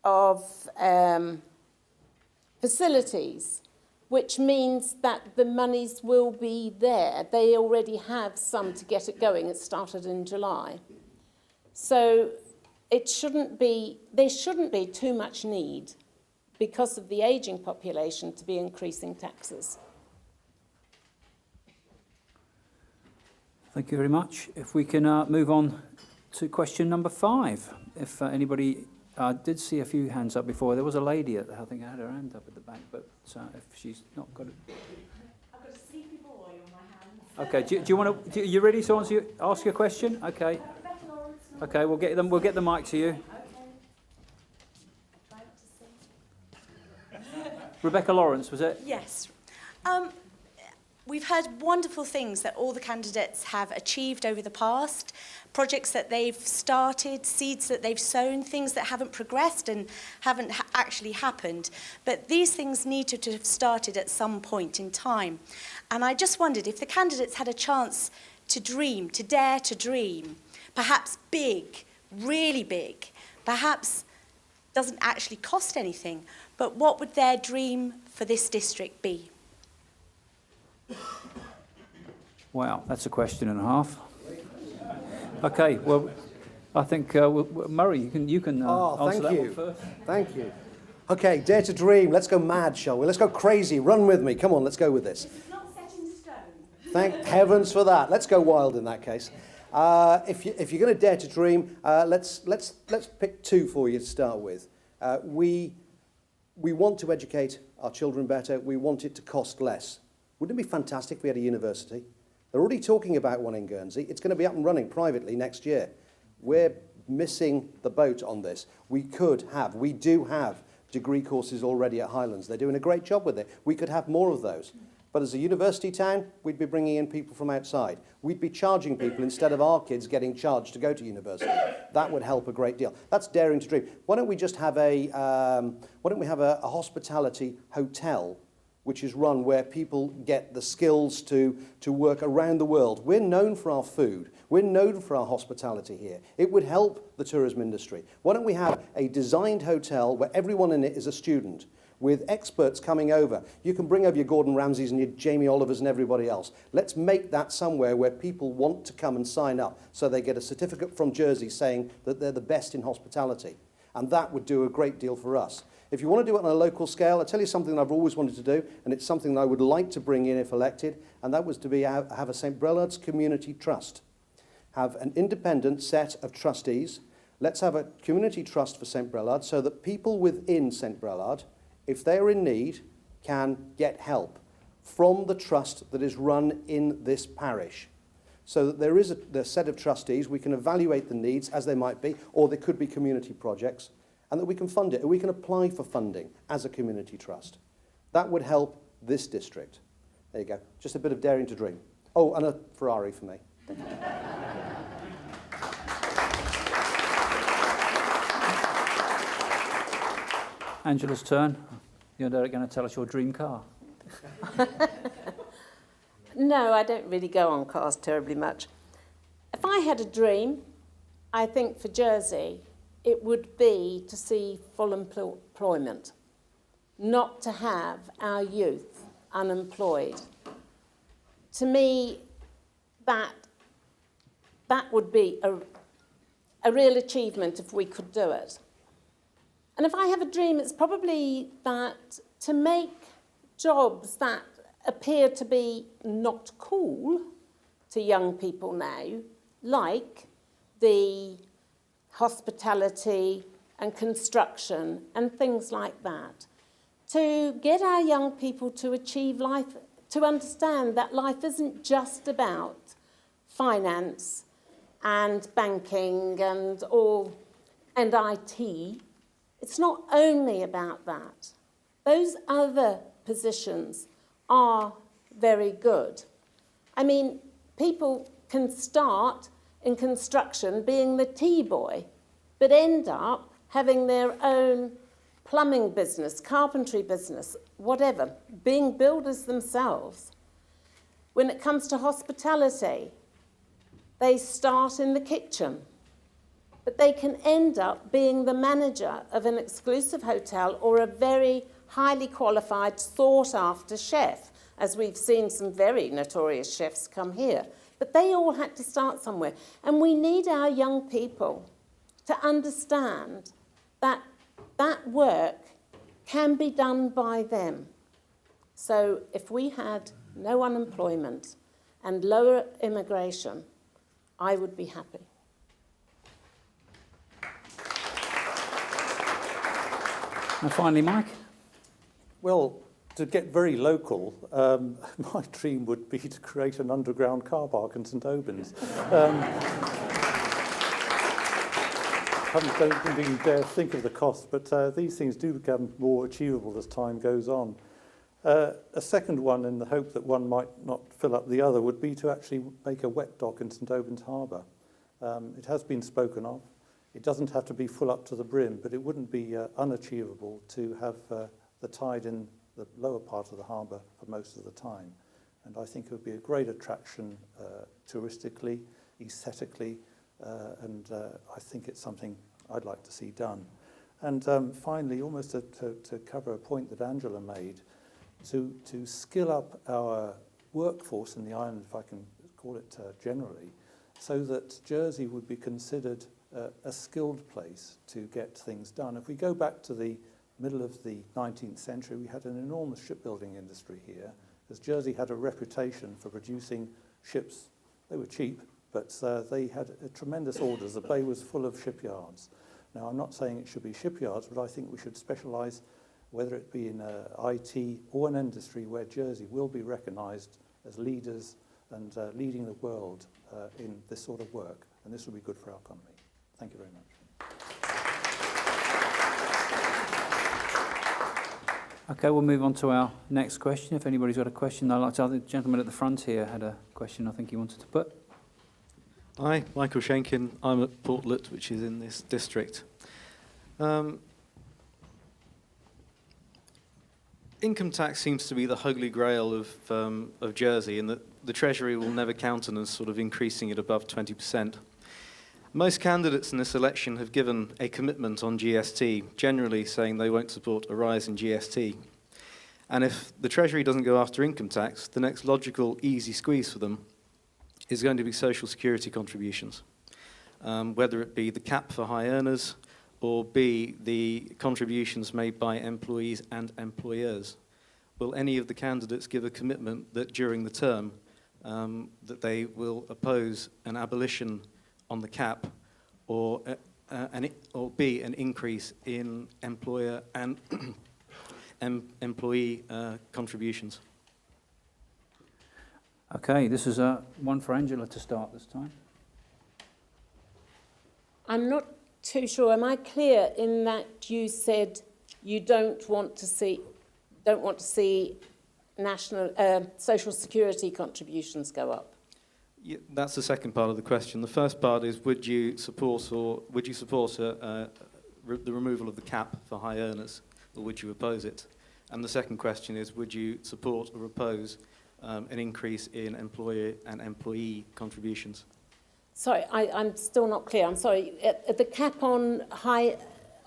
of facilities, which means that the monies will be there. They already have some to get it going. It started in July. So there shouldn't be too much need, because of the ageing population, to be increasing taxes. Thank you very much. If we can move on to question number 5. If anybody did see a few hands up before. There was a lady, I think, had her hand up at the back, but if she's not got it. I've got a sleepy boy on my hands. Okay, do you want to? You ready to ask your question? Okay. Okay, we'll get the mic to you. Okay. Try not to sing. Rebecca Lawrence, was it? Yes. We've heard wonderful things that all the candidates have achieved over the past, projects that they've started, seeds that they've sown, things that haven't progressed and haven't actually happened. But these things needed to have started at some point in time. And I just wondered if the candidates had a chance to dream, to dare to dream, perhaps big, really big, perhaps doesn't actually cost anything, but what would their dream for this district be? Wow, that's a question and a half. Okay, well, I think Murray, you can answer that one first. Thank you. Okay, dare to dream. Let's go mad, shall we? Let's go crazy. Run with me. Come on, let's go with this. It's not set in stone. Thank heavens for that. Let's go wild in that case. If you're going to dare to dream, let's pick 2 for you to start with. We want to educate our children better. We want it to cost less. Wouldn't it be fantastic if we had a university? They're already talking about one in Guernsey. It's going to be up and running privately next year. We're missing the boat on this. We do have degree courses already at Highlands. They're doing a great job with it. We could have more of those. But as a university town, we'd be bringing in people from outside. We'd be charging people instead of our kids getting charged to go to university. That would help a great deal. That's daring to dream. Why don't we just have a hospitality hotel which is run where people get the skills to work around the world. We're known for our food. We're known for our hospitality here. It would help the tourism industry. Why don't we have a designed hotel where everyone in it is a student, with experts coming over? You can bring over your Gordon Ramsays and your Jamie Olivers and everybody else. Let's make that somewhere where people want to come and sign up, so they get a certificate from Jersey saying that they're the best in hospitality. And that would do a great deal for us. If you want to do it on a local scale, I'll tell you something that I've always wanted to do, and it's something that I would like to bring in if elected, and that was to have a St. Brelad's Community Trust. Have an independent set of trustees. Let's have a community trust for St. Brelade, so that people within St. Brelade, if they are in need, can get help from the trust that is run in this parish. so that there is a set of trustees, we can evaluate the needs as they might be, or they could be community projects, and that we can fund it, and we can apply for funding as a community trust. That would help this district. There you go. Just a bit of daring to dream. Oh, and a Ferrari for me. Angela's turn. You're going to tell us your dream car. No, I don't really go on cars terribly much. If I had a dream, I think for Jersey, it would be to see full employment, not to have our youth unemployed. To me, that would be a real achievement if we could do it. And if I have a dream, it's probably that to make jobs that appear to be not cool to young people now, like the hospitality and construction and things like that, to get our young people to achieve life, to understand that life isn't just about finance and banking and IT. It's not only about that. Those other positions are very good. I mean, people can start in construction being the tea boy, but end up having their own plumbing business, carpentry business, whatever, being builders themselves. When it comes to hospitality, they start in the kitchen, but they can end up being the manager of an exclusive hotel or a very highly qualified, sought-after chef, as we've seen some very notorious chefs come here. But they all had to start somewhere. And we need our young people to understand that that work can be done by them. So if we had no unemployment and lower immigration, I would be happy. And finally, Mike. Well, to get very local, my dream would be to create an underground car park in St Albans. Don't even dare think of the cost, but these things do become more achievable as time goes on. A second one, in the hope that one might not fill up the other, would be to actually make a wet dock in St Albans Harbour. It has been spoken of. It doesn't have to be full up to the brim, but it wouldn't be unachievable to have the tide in the lower part of the harbour for most of the time. And I think it would be a great attraction touristically, aesthetically, and I think it's something I'd like to see done. And finally, almost to cover a point that Angela made, to skill up our workforce in the island, if I can call it generally, so that Jersey would be considered a skilled place to get things done. If we go back to the middle of the 19th century, we had an enormous shipbuilding industry here, because Jersey had a reputation for producing ships. They were cheap, but they had tremendous orders. The bay was full of shipyards. Now, I'm not saying it should be shipyards, but I think we should specialise, whether it be in IT or an industry where Jersey will be recognised as leaders and leading the world in this sort of work. And this will be good for our economy. Thank you very much. Okay, we'll move on to our next question. If anybody's got a question, I'd like to. The gentleman at the front here had a question I think he wanted to put. Hi, Michael Shenkin. I'm at Portlet, which is in this district. Income tax seems to be the holy grail of Jersey, and that the Treasury will never countenance sort of increasing it above 20%. Most candidates in this election have given a commitment on GST, generally saying they won't support a rise in GST. And if the Treasury doesn't go after income tax, the next logical, easy squeeze for them is going to be social security contributions, whether it be the cap for high earners or be the contributions made by employees and employers. Will any of the candidates give a commitment that during the term that they will oppose an abolition on the cap or be an increase in employer and employee contributions? Okay, this is one for Angela to start this time. I'm not too sure. Am I clear in that you said you don't want to see national social security contributions go up? Yeah, that's the second part of the question. The first part is, would you support the removal of the cap for high earners, or would you oppose it? And the second question is, would you support or oppose an increase in employer and employee contributions? Sorry, I'm still not clear. I'm sorry. The cap on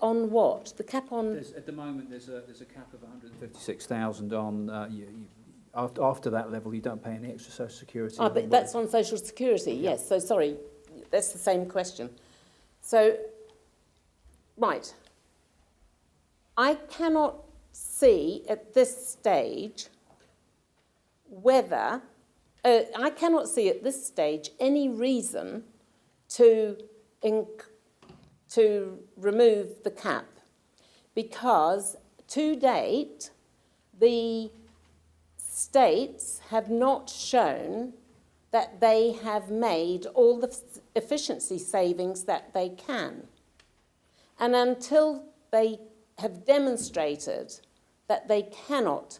what? The cap on... At the moment, there's a cap of 156,000 on... after that level, you don't pay any extra social security. but that's on social security, yes. So, sorry, that's the same question. So, right. I cannot see at this stage whether... I cannot see at this stage any reason to remove the cap, because to date the states have not shown that they have made all the efficiency savings that they can. And until they have demonstrated that they cannot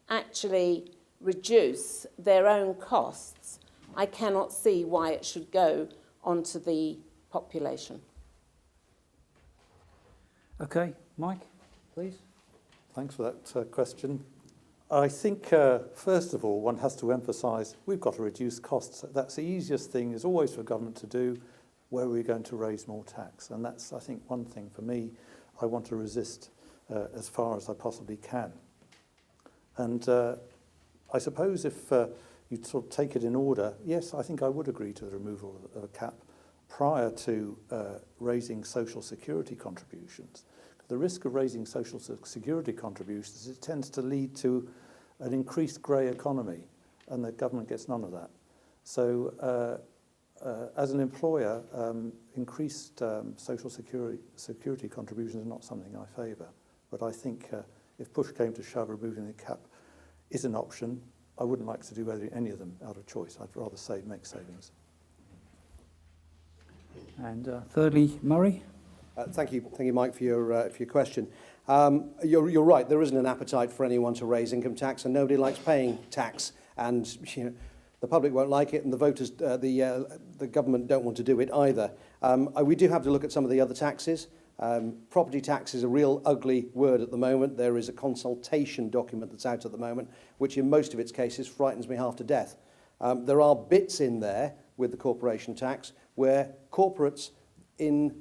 actually reduce their own costs, I cannot see why it should go onto the population. Okay, Mike, please. Thanks for that question. I think, first of all, one has to emphasise we've got to reduce costs. That's the easiest thing, is always for government to do. Where are we going to raise more tax? And that's, I think, one thing for me I want to resist as far as I possibly can. And I suppose if you sort of take it in order, yes, I think I would agree to the removal of a cap prior to raising social security contributions. The risk of raising social security contributions is it tends to lead to an increased grey economy, and the government gets none of that. So as an employer, increased social security contributions are not something I favour. But I think if push came to shove, removing the cap is an option. I wouldn't like to do any of them out of choice. I'd rather make savings. And thirdly, Murray. Thank you, Mike, for your question. You're right. There isn't an appetite for anyone to raise income tax, and nobody likes paying tax. And the public won't like it, and the voters, the government don't want to do it either. We do have to look at some of the other taxes. Property tax is a real ugly word at the moment. There is a consultation document that's out at the moment, which in most of its cases frightens me half to death. There are bits in there with the corporation tax where corporates, in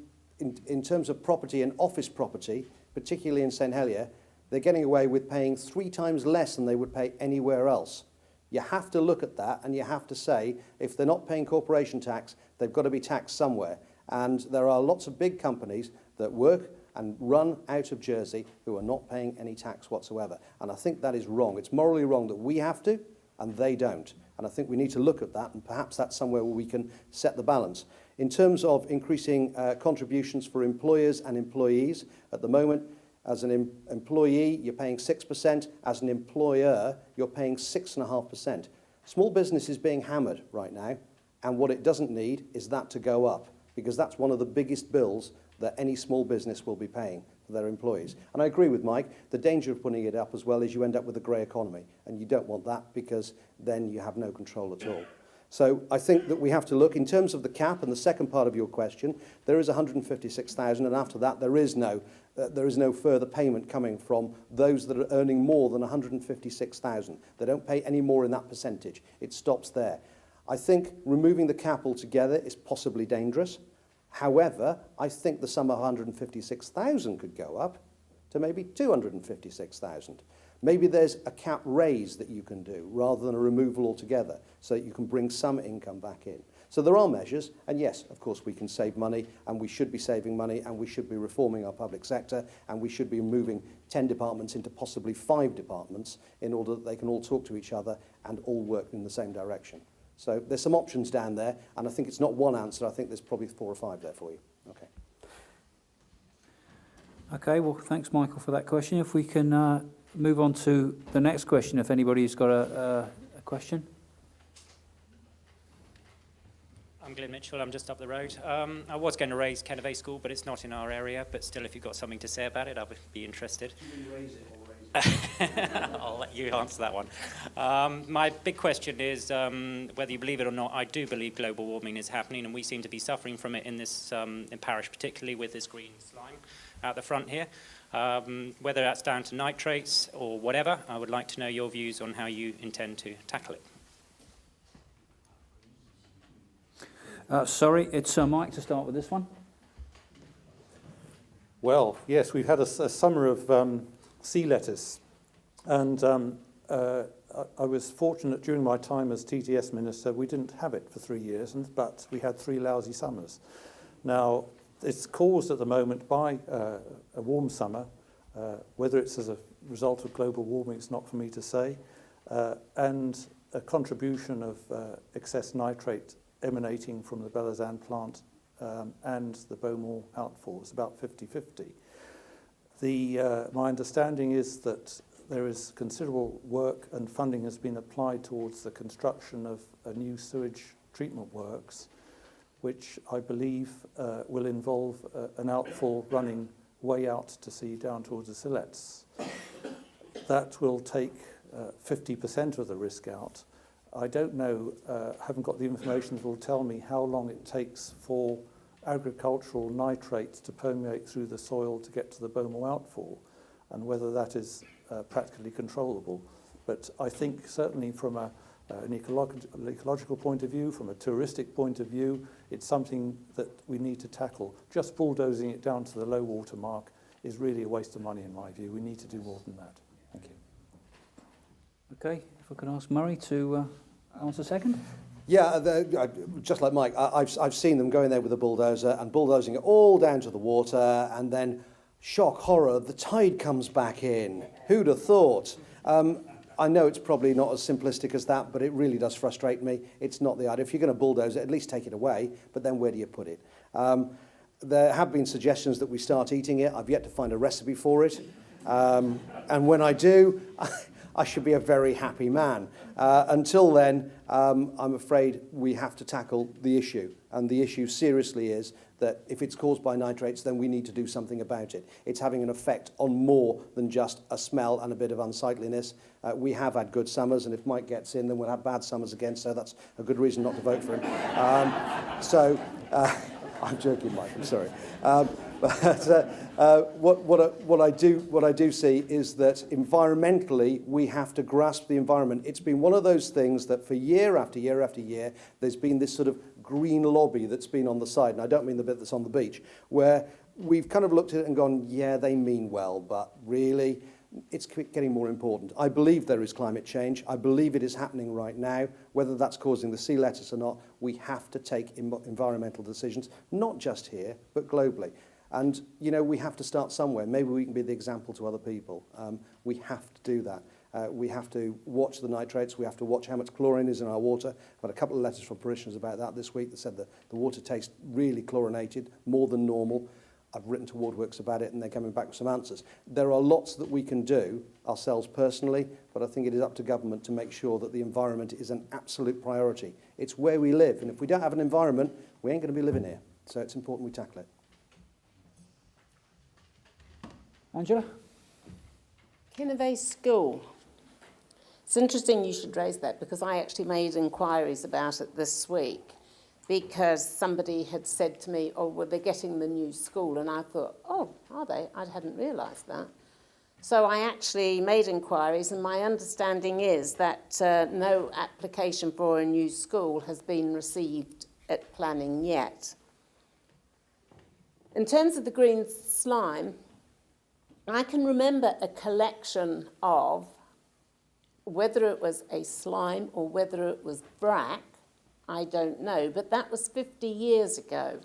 terms of property and office property, particularly in St Helier, they're getting away with paying 3 times less than they would pay anywhere else. You have to look at that, and you have to say, if they're not paying corporation tax, they've got to be taxed somewhere. And there are lots of big companies that work and run out of Jersey who are not paying any tax whatsoever. And I think that is wrong. It's morally wrong that we have to, and they don't. And I think we need to look at that, and perhaps that's somewhere where we can set the balance. In terms of increasing contributions for employers and employees, at the moment, as an employee, you're paying 6%. As an employer, you're paying 6.5%. Small business is being hammered right now, and what it doesn't need is that to go up, because that's one of the biggest bills that any small business will be paying for their employees. And I agree with Mike, the danger of putting it up as well is you end up with a grey economy, and you don't want that, because then you have no control at all. So I think that we have to look, in terms of the cap and the second part of your question, there is 156,000, and after that there is no further payment coming from those that are earning more than 156,000. They don't pay any more in that percentage. It stops there. I think removing the cap altogether is possibly dangerous. However, I think the sum of 156,000 could go up to maybe 256,000. Maybe there's a cap raise that you can do rather than a removal altogether, so that you can bring some income back in. So there are measures, and yes, of course, we can save money, and we should be saving money, and we should be reforming our public sector, and we should be moving 10 departments into possibly 5 departments in order that they can all talk to each other and all work in the same direction. So there's some options down there, and I think it's not one answer. I think there's probably 4 or 5 there for you. Okay. Okay, well, thanks, Michael, for that question. If we can move on to the next question, if anybody's got a question. I'm Glyn Mitchell, I'm just up the road. I was going to raise Kennervay School, but it's not in our area, but still if you've got something to say about it, I would be interested. I'll let you answer that one. My big question is, whether you believe it or not, I do believe global warming is happening, and we seem to be suffering from it in this in parish, particularly with this green slime out the front here. Whether that's down to nitrates or whatever, I would like to know your views on how you intend to tackle it. Sorry, it's Mike to start with this one. Well, yes, we've had a summer of sea lettuce, and I was fortunate during my time as TTS Minister, we didn't have it for 3 years, but we had 3 lousy summers. Now, it's caused at the moment by a warm summer, whether it's as a result of global warming, it's not for me to say, and a contribution of excess nitrate emanating from the Brelade plant and the Beaumont outfall. It's about 50-50. My understanding is that there is considerable work and funding has been applied towards the construction of a new sewage treatment works, which I believe will involve an outfall running way out to sea down towards the Sillets. That will take 50% of the risk out. I don't know, haven't got the information that will tell me how long it takes for agricultural nitrates to permeate through the soil to get to the Beaumont outfall, and whether that is practically controllable. But I think certainly from an ecological point of view, from a touristic point of view, it's something that we need to tackle. Just bulldozing it down to the low water mark is really a waste of money in my view. We need to do more than that. Thank you. Okay, if I could ask Murray to answer second. Yeah, just like Mike, I've seen them going there with a bulldozer and bulldozing it all down to the water, and then, shock, horror, the tide comes back in. Who'd have thought? I know it's probably not as simplistic as that, but it really does frustrate me. It's not the idea. If you're going to bulldoze it, at least take it away, but then where do you put it? There have been suggestions that we start eating it. I've yet to find a recipe for it. And when I do, I should be a very happy man. Until then, I'm afraid we have to tackle the issue. And the issue seriously is that if it's caused by nitrates, then we need to do something about it. It's having an effect on more than just a smell and a bit of unsightliness. We have had good summers, and if Mike gets in, then we'll have bad summers again, so that's a good reason not to vote for him. I'm joking, Mike, I'm sorry. What I do see is that environmentally we have to grasp the environment. It's been one of those things that for year after year after year there's been this sort of green lobby that's been on the side, and I don't mean the bit that's on the beach, where we've kind of looked at it and gone, yeah, they mean well, but really it's getting more important. I believe there is climate change. I believe it is happening right now. Whether that's causing the sea lettuce or not, we have to take environmental decisions, not just here, but globally. And, you know, we have to start somewhere. Maybe we can be the example to other people. We have to do that. We have to watch the nitrates. We have to watch how much chlorine is in our water. I've had a couple of letters from parishioners about that this week that said that the water tastes really chlorinated, more than normal. I've written to Wardworks about it, and they're coming back with some answers. There are lots that we can do ourselves personally, but I think it is up to government to make sure that the environment is an absolute priority. It's where we live, and if we don't have an environment, we ain't going to be living here. So it's important we tackle it. Angela? Kennervay School. It's interesting you should raise that, because I actually made inquiries about it this week, because somebody had said to me, oh, well, they're getting the new school, and I thought, oh, are they? I hadn't realised that. So I actually made inquiries, and my understanding is that no application for a new school has been received at planning yet. In terms of the green slime, I can remember a collection of, whether it was a slime or whether it was brack, I don't know, but that was 50 years ago.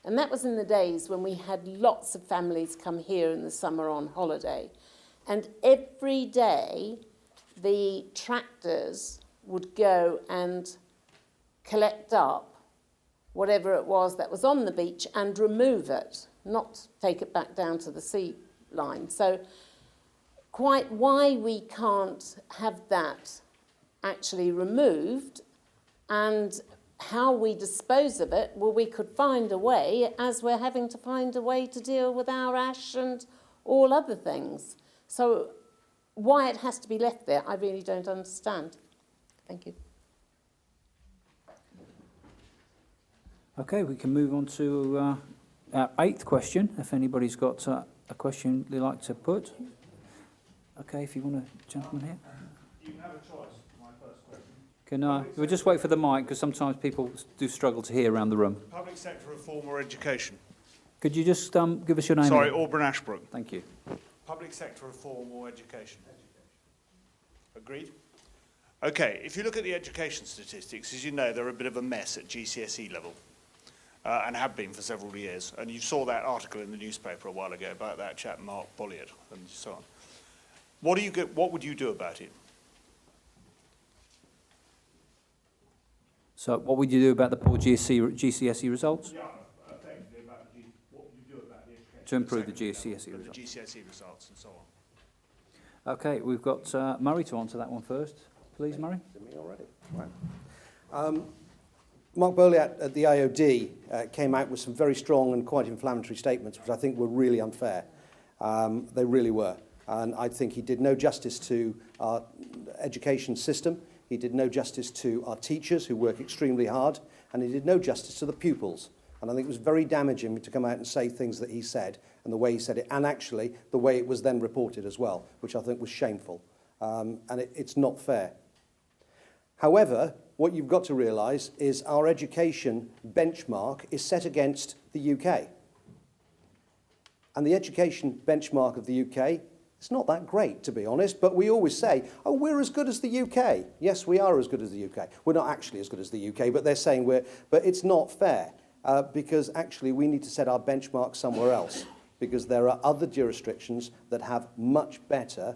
And that was in the days when we had lots of families come here in the summer on holiday. And every day, the tractors would go and collect up whatever it was that was on the beach and remove it, not take it back down to the sea line. So quite why we can't have that actually removed and how we dispose of it, well, we could find a way, as we're having to find a way to deal with our ash and all other things. So why it has to be left there, I really don't understand. Thank you. Okay, we can move on to our 8th question, if anybody's got a question they'd like to put. Okay, if you want to, gentleman here. You can have a choice, my first question. Can we'll just wait for the mic, because sometimes people do struggle to hear around the room. Public sector reform or education? Could you just give us your name? Sorry, Auburn Ashbrook. Thank you. Public sector reform or education? Agreed? Okay, if you look at the education statistics, as you know, they're a bit of a mess at GCSE level. And have been for several years. And you saw that article in the newspaper a while ago about that chap, Mark Bolliard, and so on. What would you do about it? So what would you do about the poor GCSE results? Yeah, effectively about what would you do about the education? To improve the GCSE results. The GCSE results and so on. Okay, we've got Murray to answer that one first. Please, Murray. Is it me already? Right. Mark Bolliard at the IOD came out with some very strong and quite inflammatory statements, which I think were really unfair. They really were. And I think he did no justice to our education system. He did no justice to our teachers, who work extremely hard. And he did no justice to the pupils. And I think it was very damaging to come out and say things that he said, and the way he said it, and actually the way it was then reported as well, which I think was shameful. And it's not fair. However, what you've got to realise is our education benchmark is set against the UK. And the education benchmark of the UK, it's not that great, to be honest, but we always say, oh, we're as good as the UK. Yes, we are as good as the UK. We're not actually as good as the UK, but they're saying we're, but it's not fair, because actually we need to set our benchmark somewhere else, because there are other jurisdictions that have much better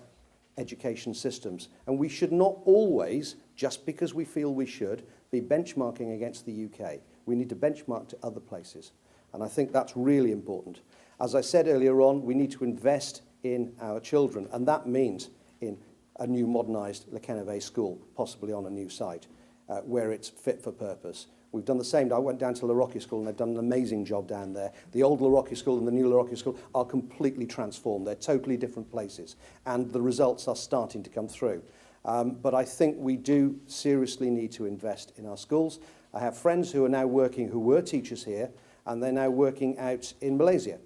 education systems. And we should not always, just because we feel we should, be benchmarking against the UK. We need to benchmark to other places. And I think that's really important. As I said earlier on, we need to invest in our children, and that means in a new modernised Le Canave school, possibly on a new site, where it's fit for purpose. We've done the same. I went down to La Rocque School, and they've done an amazing job down there. The old La Rocque School and the new La Rocque School are completely transformed. They're totally different places, and the results are starting to come through. But I think we do seriously need to invest in our schools. I have friends who are now working, who were teachers here, and they're now working out in Malaysia.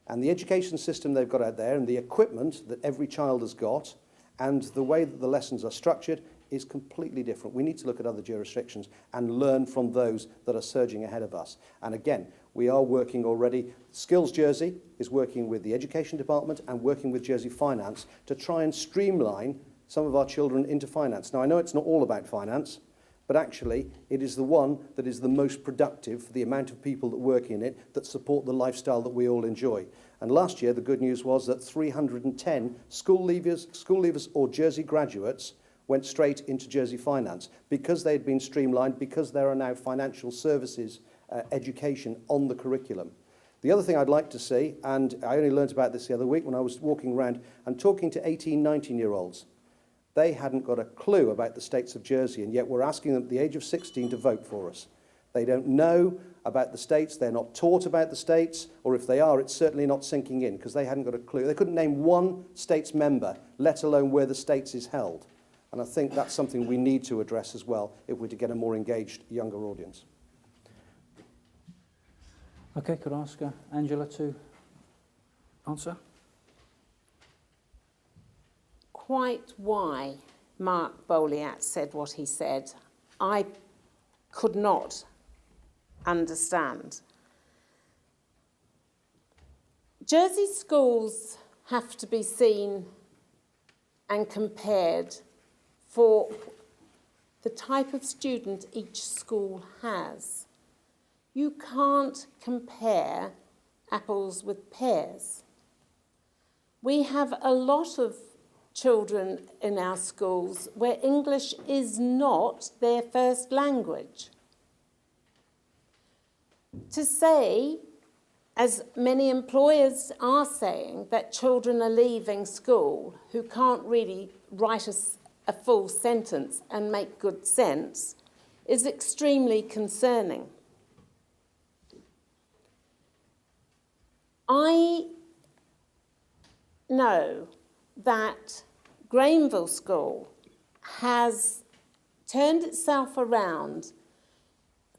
And the education system they've got out there, and the equipment that every child has got, and the way that the lessons are structured, is completely different. We need to look at other jurisdictions and learn from those that are surging ahead of us. And again, we are working already. Skills Jersey is working with the Education Department and working with Jersey Finance to try and streamline some of our children into finance. Now, I know it's not all about finance, but actually it is the one that is the most productive for the amount of people that work in it, that support the lifestyle that we all enjoy. And last year, the good news was that 310 school leavers or Jersey graduates went straight into Jersey Finance because they had been streamlined, because there are now financial services education on the curriculum. The other thing I'd like to see, and I only learned about this the other week when I was walking around and talking to 18, 19-year-olds, they hadn't got a clue about the states of Jersey, and yet we're asking them at the age of 16 to vote for us. They don't know about the states, they're not taught about the states, or if they are, it's certainly not sinking in, because they hadn't got a clue. They couldn't name one states member, let alone where the states is held. And I think that's something we need to address as well if we're to get a more engaged younger audience. Okay, could I ask Angela to answer? Quite why Mark Bolliard said what he said, I could not understand. Jersey schools have to be seen and compared for the type of student each school has. You can't compare apples with pears. We have a lot of children in our schools where English is not their first language. To say, as many employers are saying, that children are leaving school who can't really write a full sentence and make good sense is extremely concerning. I know that Grainville School has turned itself around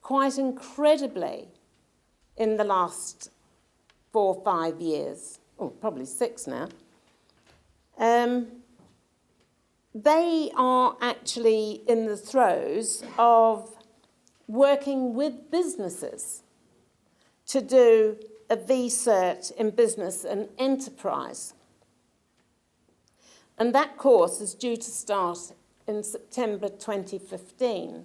quite incredibly in the last 4 or 5 years, or probably 6 now. They are actually in the throes of working with businesses to do a V-Cert in business and enterprise. And that course is due to start in September 2015.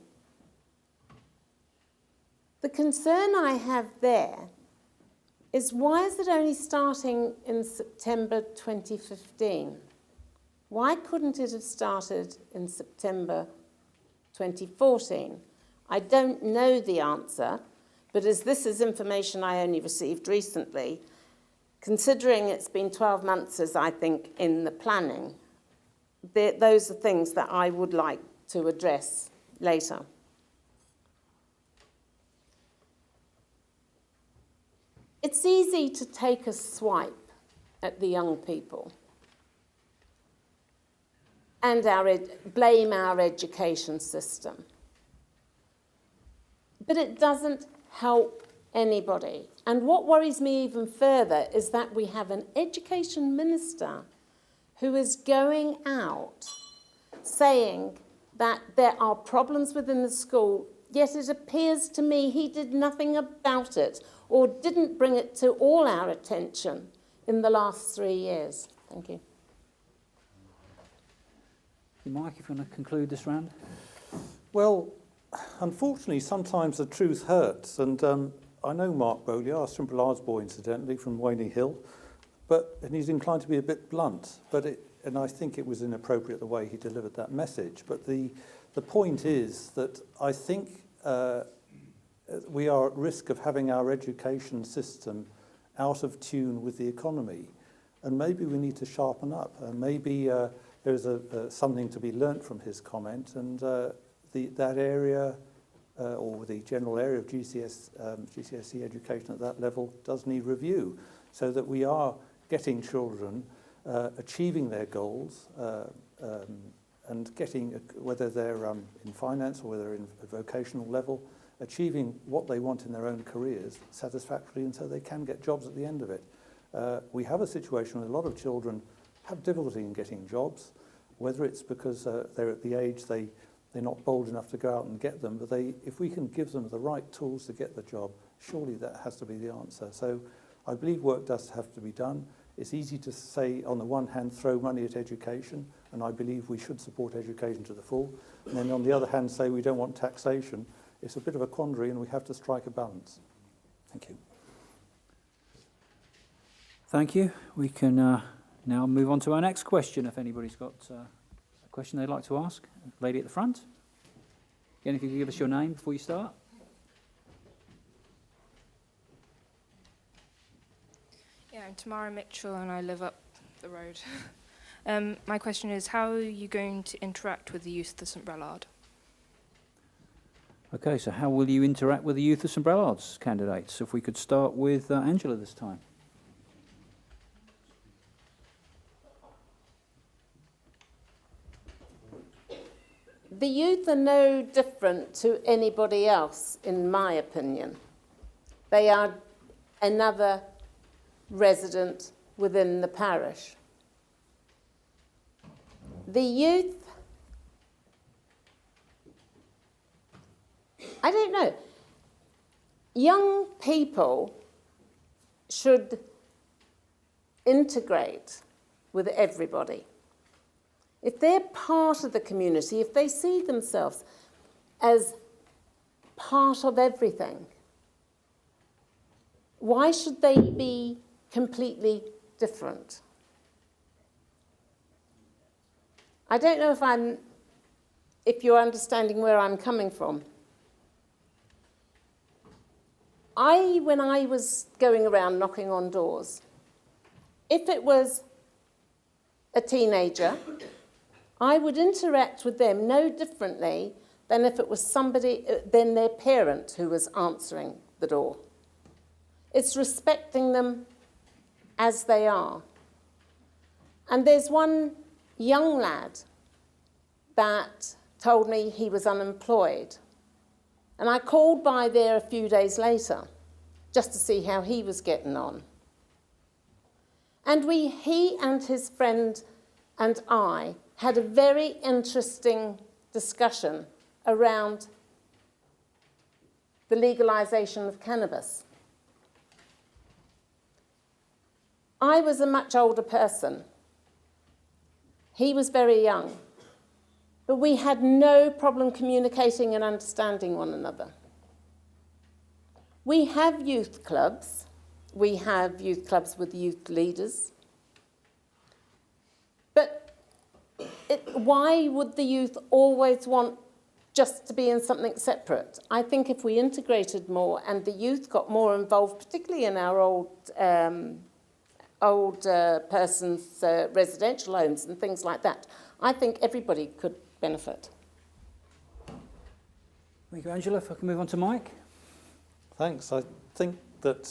The concern I have there is, why is it only starting in September 2015? Why couldn't it have started in September 2014? I don't know the answer, but as this is information I only received recently, considering it's been 12 months, as I think, in the planning, those are things that I would like to address later. It's easy to take a swipe at the young people and blame our education system. But it doesn't help anybody. And what worries me even further is that we have an education minister who is going out saying that there are problems within the school, yet it appears to me he did nothing about it or didn't bring it to all our attention in the last 3 years. Thank you. Mike, if you want to conclude this round. Well, unfortunately, sometimes the truth hurts. And I know Mark Bowley, our St Brillard's boy, incidentally, from Waney Hill, and he's inclined to be a bit blunt. And I think it was inappropriate the way he delivered that message. But the point is that I think we are at risk of having our education system out of tune with the economy. And maybe we need to sharpen up. Maybe there's something to be learnt from his comment. And that area, or the general area of GCSE education at that level, does need review, so that we are getting children achieving their goals and getting, whether they're in finance or whether in a vocational level, achieving what they want in their own careers satisfactorily, and so they can get jobs at the end of it. We have a situation where a lot of children have difficulty in getting jobs, whether it's because they're at the age they're not bold enough to go out and get them, but if we can give them the right tools to get the job, surely that has to be the answer. So I believe work does have to be done. It's easy to say, on the one hand, throw money at education, and I believe we should support education to the full, and then on the other hand say we don't want taxation. It's a bit of a quandary, and we have to strike a balance. Thank you. Thank you. We can now move on to our next question, if anybody's got a question they'd like to ask. Lady at the front. Again, if you could give us your name before you start. Yeah, I'm Tamara Mitchell and I live up the road. My question is, how are you going to interact with the youth of the St Brelade? Okay, so how will you interact with the youth of St Brelard's candidates? If we could start with Angela this time. The youth are no different to anybody else, in my opinion. They are another resident within the parish. The youth, I don't know. Young people should integrate with everybody. If they're part of the community, if they see themselves as part of everything, why should they be completely different? I don't know if you're understanding where I'm coming from. When I was going around knocking on doors, if it was a teenager, I would interact with them no differently than if it was somebody, then their parent who was answering the door. It's respecting them as they are. And there's one young lad that told me he was unemployed. And I called by there a few days later just to see how he was getting on. And he and his friend and I had a very interesting discussion around the legalisation of cannabis. I was a much older person. He was very young. But we had no problem communicating and understanding one another. We have youth clubs. We have youth clubs with youth leaders. But why would the youth always want just to be in something separate? I think if we integrated more and the youth got more involved, particularly in our old persons' residential homes and things like that, I think everybody could benefit. Thank you, Angela. If I can move on to Mike. Thanks. I think that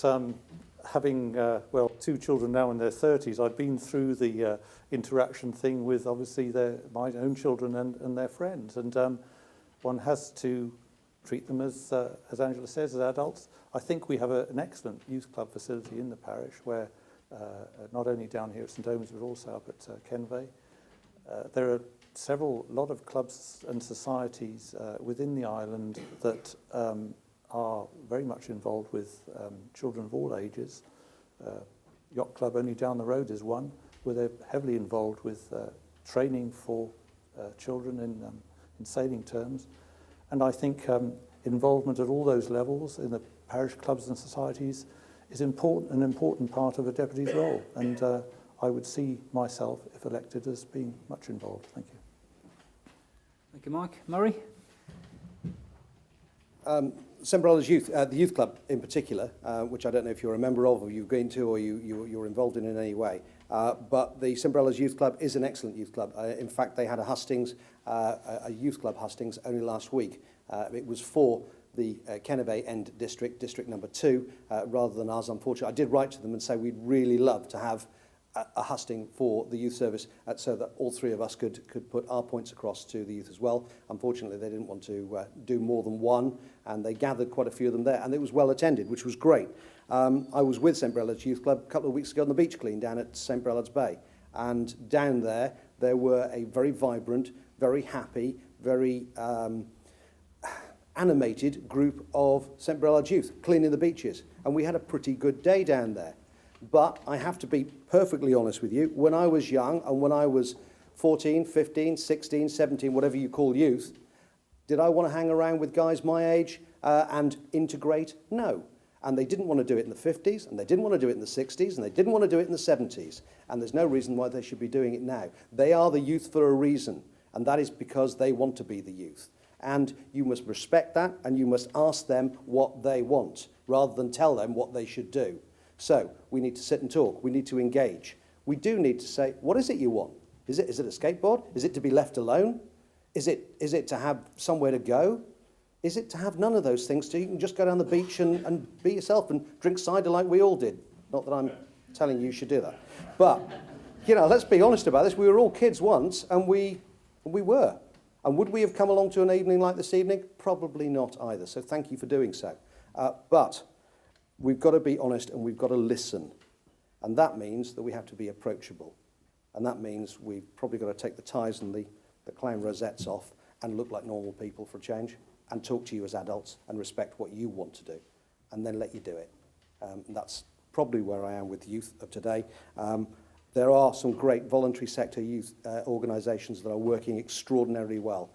having, well, two children now in their 30s, I've been through the interaction thing with obviously my own children and their friends. And one has to treat them as Angela says, as adults. I think we have an excellent youth club facility in the parish where not only down here at St Omens but also up at Kenvay. There are a lot of clubs and societies within the island that are very much involved with children of all ages. Yacht Club only down the road is one, where they're heavily involved with training for children in sailing terms. And I think involvement at all those levels in the parish clubs and societies is an important part of a deputy's role. And I would see myself, if elected, as being much involved. Thank you. Thank you, Mike. Murray? St Brellade's Youth, the youth club in particular, which I don't know if you're a member of or you've been to or you're involved in any way, but the St Brellade's Youth Club is an excellent youth club. In fact, they had a Hustings, a youth club Hustings, only last week. It was for the Kenevay End District, District number 2, rather than ours, unfortunately. I did write to them and say we'd really love to have a husting for the youth service so that all three of us could put our points across to the youth as well. Unfortunately, they didn't want to do more than one, and they gathered quite a few of them there, and it was well attended, which was great. I was with St Brellade's Youth Club a couple of weeks ago on the beach clean down at St Brellade's Bay, and down there were a very vibrant, very happy, very animated group of St Brellade's youth cleaning the beaches, and we had a pretty good day down there. But I have to be perfectly honest with you, when I was young and when I was 14, 15, 16, 17, whatever you call youth, did I want to hang around with guys my age and integrate? No. And they didn't want to do it in the 50s, and they didn't want to do it in the 60s, and they didn't want to do it in the 70s. And there's no reason why they should be doing it now. They are the youth for a reason, and that is because they want to be the youth. And you must respect that, and you must ask them what they want, rather than tell them what they should do. So we need to sit and talk. We need to engage. We do need to say, what is it you want? Is it a skateboard? Is it to be left alone? Is it to have somewhere to go? Is it to have none of those things so you can just go down the beach and be yourself and drink cider like we all did? Not that I'm telling you should do that. But, you know, let's be honest about this. We were all kids once, and we were. And would we have come along to an evening like this evening? Probably not either. So thank you for doing so. But we've got to be honest and we've got to listen. And that means that we have to be approachable. And that means we've probably got to take the ties and the clown rosettes off and look like normal people for a change and talk to you as adults and respect what you want to do and then let you do it. And that's probably where I am with youth of today. There are some great voluntary sector youth organisations that are working extraordinarily well,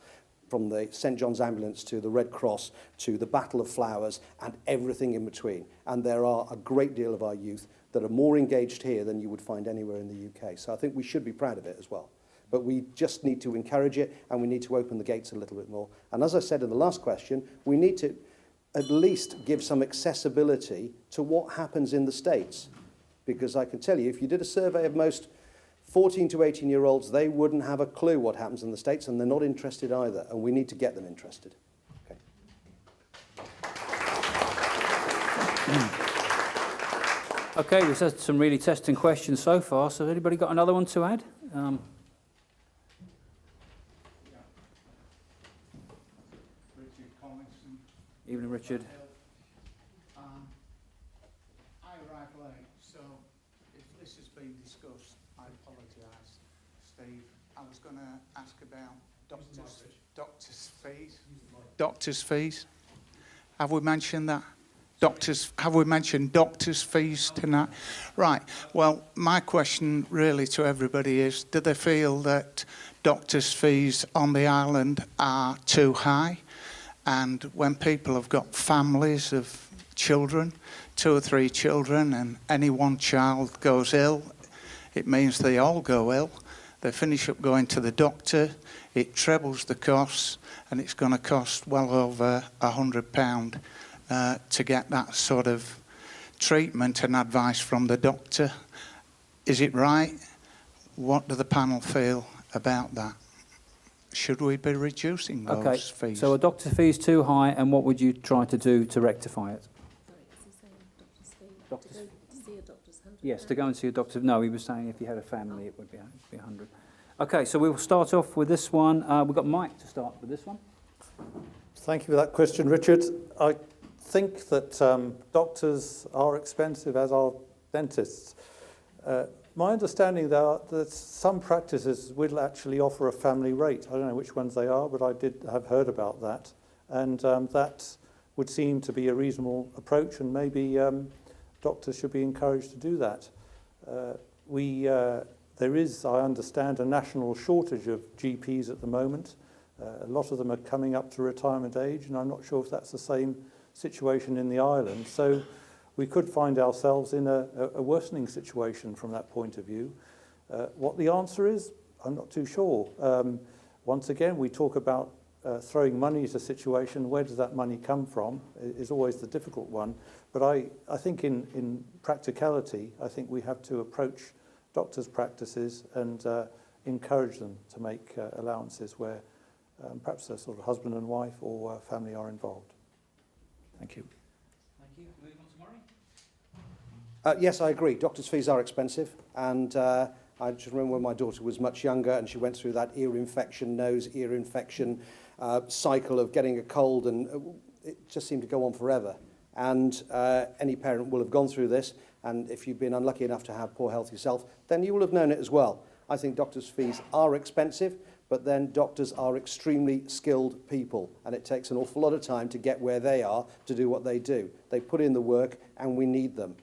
from the St John's Ambulance to the Red Cross to the Battle of Flowers and everything in between. And there are a great deal of our youth that are more engaged here than you would find anywhere in the UK. So I think we should be proud of it as well. But we just need to encourage it, and we need to open the gates a little bit more. And as I said in the last question, we need to at least give some accessibility to what happens in the States. Because I can tell you, if you did a survey of most 14 to 18-year-olds, they wouldn't have a clue what happens in the States, and they're not interested either, and we need to get them interested. Okay. Okay, we've had some really testing questions so far, so has anybody got another one to add? Richard Collinson. Evening, Richard. I arrived late, so if this has been discussed, I apologise. Steve, I was going to ask about doctors' fees. Doctors' fees. Have we mentioned that? Have we mentioned doctors' fees tonight? Right. Well, my question really to everybody is, do they feel that doctors' fees on the island are too high? And when people have got families of children, 2 or 3 children, and any one child goes ill, it means they all go ill. They finish up going to the doctor, it trebles the costs, and it's going to cost well over £100 to get that sort of treatment and advice from the doctor. Is it right? What do the panel feel about that? Should we be reducing those fees? So a doctor's fee is too high, and what would you try to do to rectify it? Doctor's fee? Yes, to go and see a doctor. No, he was saying if you had a family, it would be 100. Okay, so we'll start off with this one. We've got Mike to start with this one. Thank you for that question, Richard. I think that doctors are expensive, as are dentists. My understanding, though, that some practices will actually offer a family rate. I don't know which ones they are, but I did have heard about that. And that would seem to be a reasonable approach, and maybe doctors should be encouraged to do that. There is, I understand, a national shortage of GPs at the moment. A lot of them are coming up to retirement age, and I'm not sure if that's the same situation in the island. So we could find ourselves in a worsening situation from that point of view. What the answer is, I'm not too sure. Once again, we talk about throwing money at a situation. Where does that money come from is always the difficult one. But I think in practicality, I think we have to approach doctors' practices and encourage them to make allowances where perhaps a sort of husband and wife or family are involved. Thank you. Thank you. Moving on to Murray. Yes, I agree. Doctors' fees are expensive, and I just remember when my daughter was much younger and she went through that ear infection, cycle of getting a cold, and it just seemed to go on forever. And any parent will have gone through this, and if you've been unlucky enough to have poor health yourself, then you will have known it as well. I think doctors' fees are expensive, but then doctors are extremely skilled people, and it takes an awful lot of time to get where they are to do what they do. They put in the work, and we need them.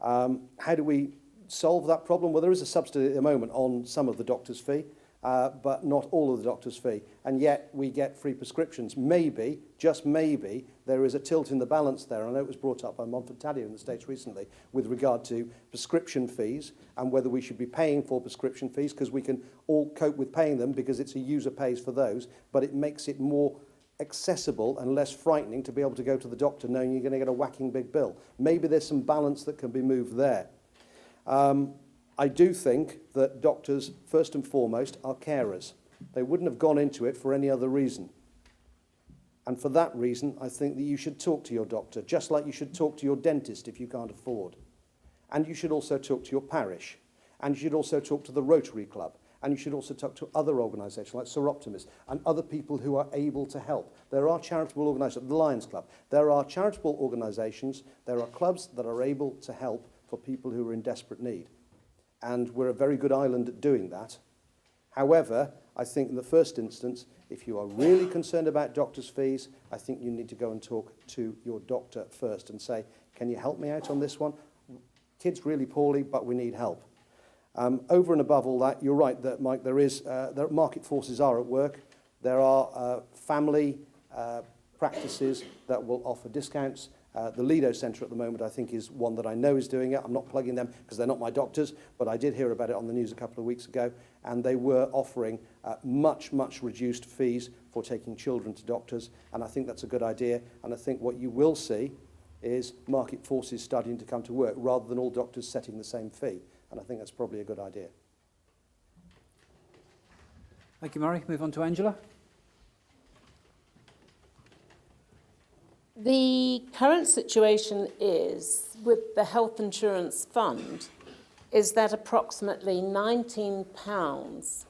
How do we solve that problem? Well, there is a subsidy at the moment on some of the doctor's fee, but not all of the doctor's fee, and yet we get free prescriptions. Maybe, just maybe, there is a tilt in the balance there. I know it was brought up by Montfort Talia in the States recently with regard to prescription fees and whether we should be paying for prescription fees, because we can all cope with paying them because it's a user pays for those, but it makes it more accessible and less frightening to be able to go to the doctor knowing you're going to get a whacking big bill. Maybe there's some balance that can be moved there. I do think that doctors, first and foremost, are carers. They wouldn't have gone into it for any other reason. And for that reason, I think that you should talk to your doctor, just like you should talk to your dentist if you can't afford. And you should also talk to your parish. And you should also talk to the Rotary Club. And you should also talk to other organisations like Sir Optimus and other people who are able to help. There are charitable organisations, the Lions Club. There are charitable organisations, there are clubs that are able to help for people who are in desperate need. And we're a very good island at doing that. However, I think in the first instance, if you are really concerned about doctors' fees, I think you need to go and talk to your doctor first and say, can you help me out on this one? Kid's really poorly, but we need help. Over and above all that, you're right, that, Mike, there market forces are at work. There are family practices that will offer discounts. The Lido Centre at the moment, I think, is one that I know is doing it. I'm not plugging them because they're not my doctors, but I did hear about it on the news a couple of weeks ago, and they were offering much, much reduced fees for taking children to doctors, and I think that's a good idea. And I think what you will see is market forces starting to come to work rather than all doctors setting the same fee, and I think that's probably a good idea. Thank you, Murray. Move on to Angela. The current situation is, with the health insurance fund, is that approximately £19,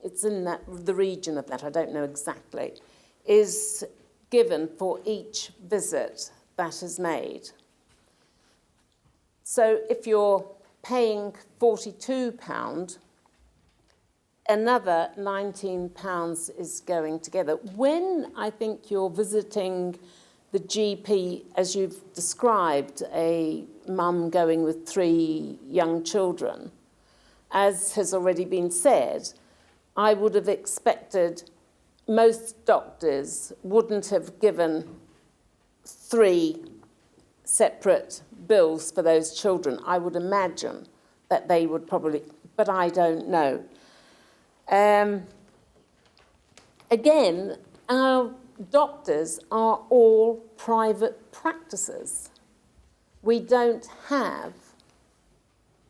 it's in the region of that, I don't know exactly, is given for each visit that is made. So if you're paying £42, another £19 is going together. When I think you're visiting the GP, as you've described, a mum going with 3 young children, as has already been said, I would have expected most doctors wouldn't have given 3 separate bills for those children. I would imagine that they would probably, but I don't know. Again, our doctors are all private practices. We don't have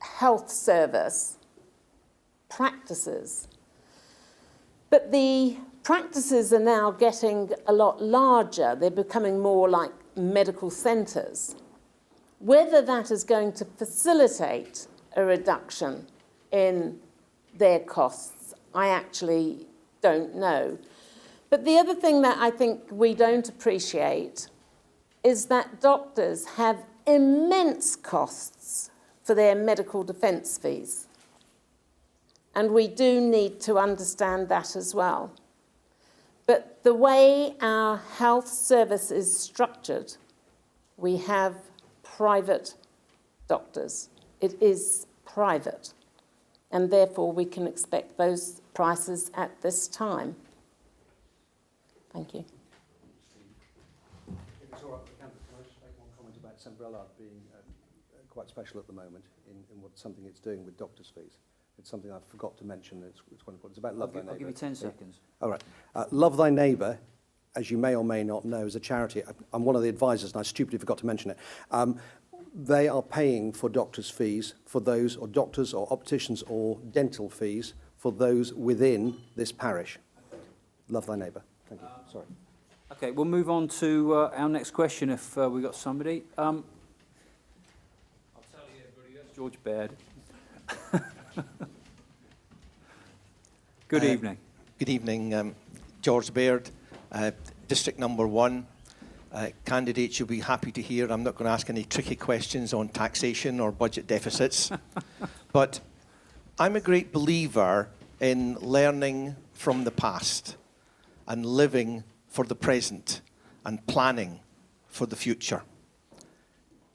health service practices. But the practices are now getting a lot larger. They're becoming more like medical centres. Whether that is going to facilitate a reduction in their costs, I actually don't know. But the other thing that I think we don't appreciate is that doctors have immense costs for their medical defence fees. And we do need to understand that as well. But the way our health service is structured, we have private doctors. It is private. And therefore, we can expect those prices at this time. Thank you. If it's all right, can I just make one comment about Brelade being quite special at the moment in what something it's doing with doctors' fees? It's something I forgot to mention. It's quite important. It's about Love Thy Neighbour. I'll give you 10 seconds. All right. Love Thy Neighbour, as you may or may not know, is a charity. I'm one of the advisors, and I stupidly forgot to mention it. They are paying for doctors' fees for those, or doctors or opticians or dental fees for those within this parish. Love Thy Neighbour. Thank you. Sorry. Okay, we'll move on to our next question if we've got somebody. I'll tell you, everybody, that's George Baird. Good evening. Good evening. George Baird, District Number 1. Candidates, you'll be happy to hear I'm not going to ask any tricky questions on taxation or budget deficits. But I'm a great believer in learning from the past and living for the present and planning for the future.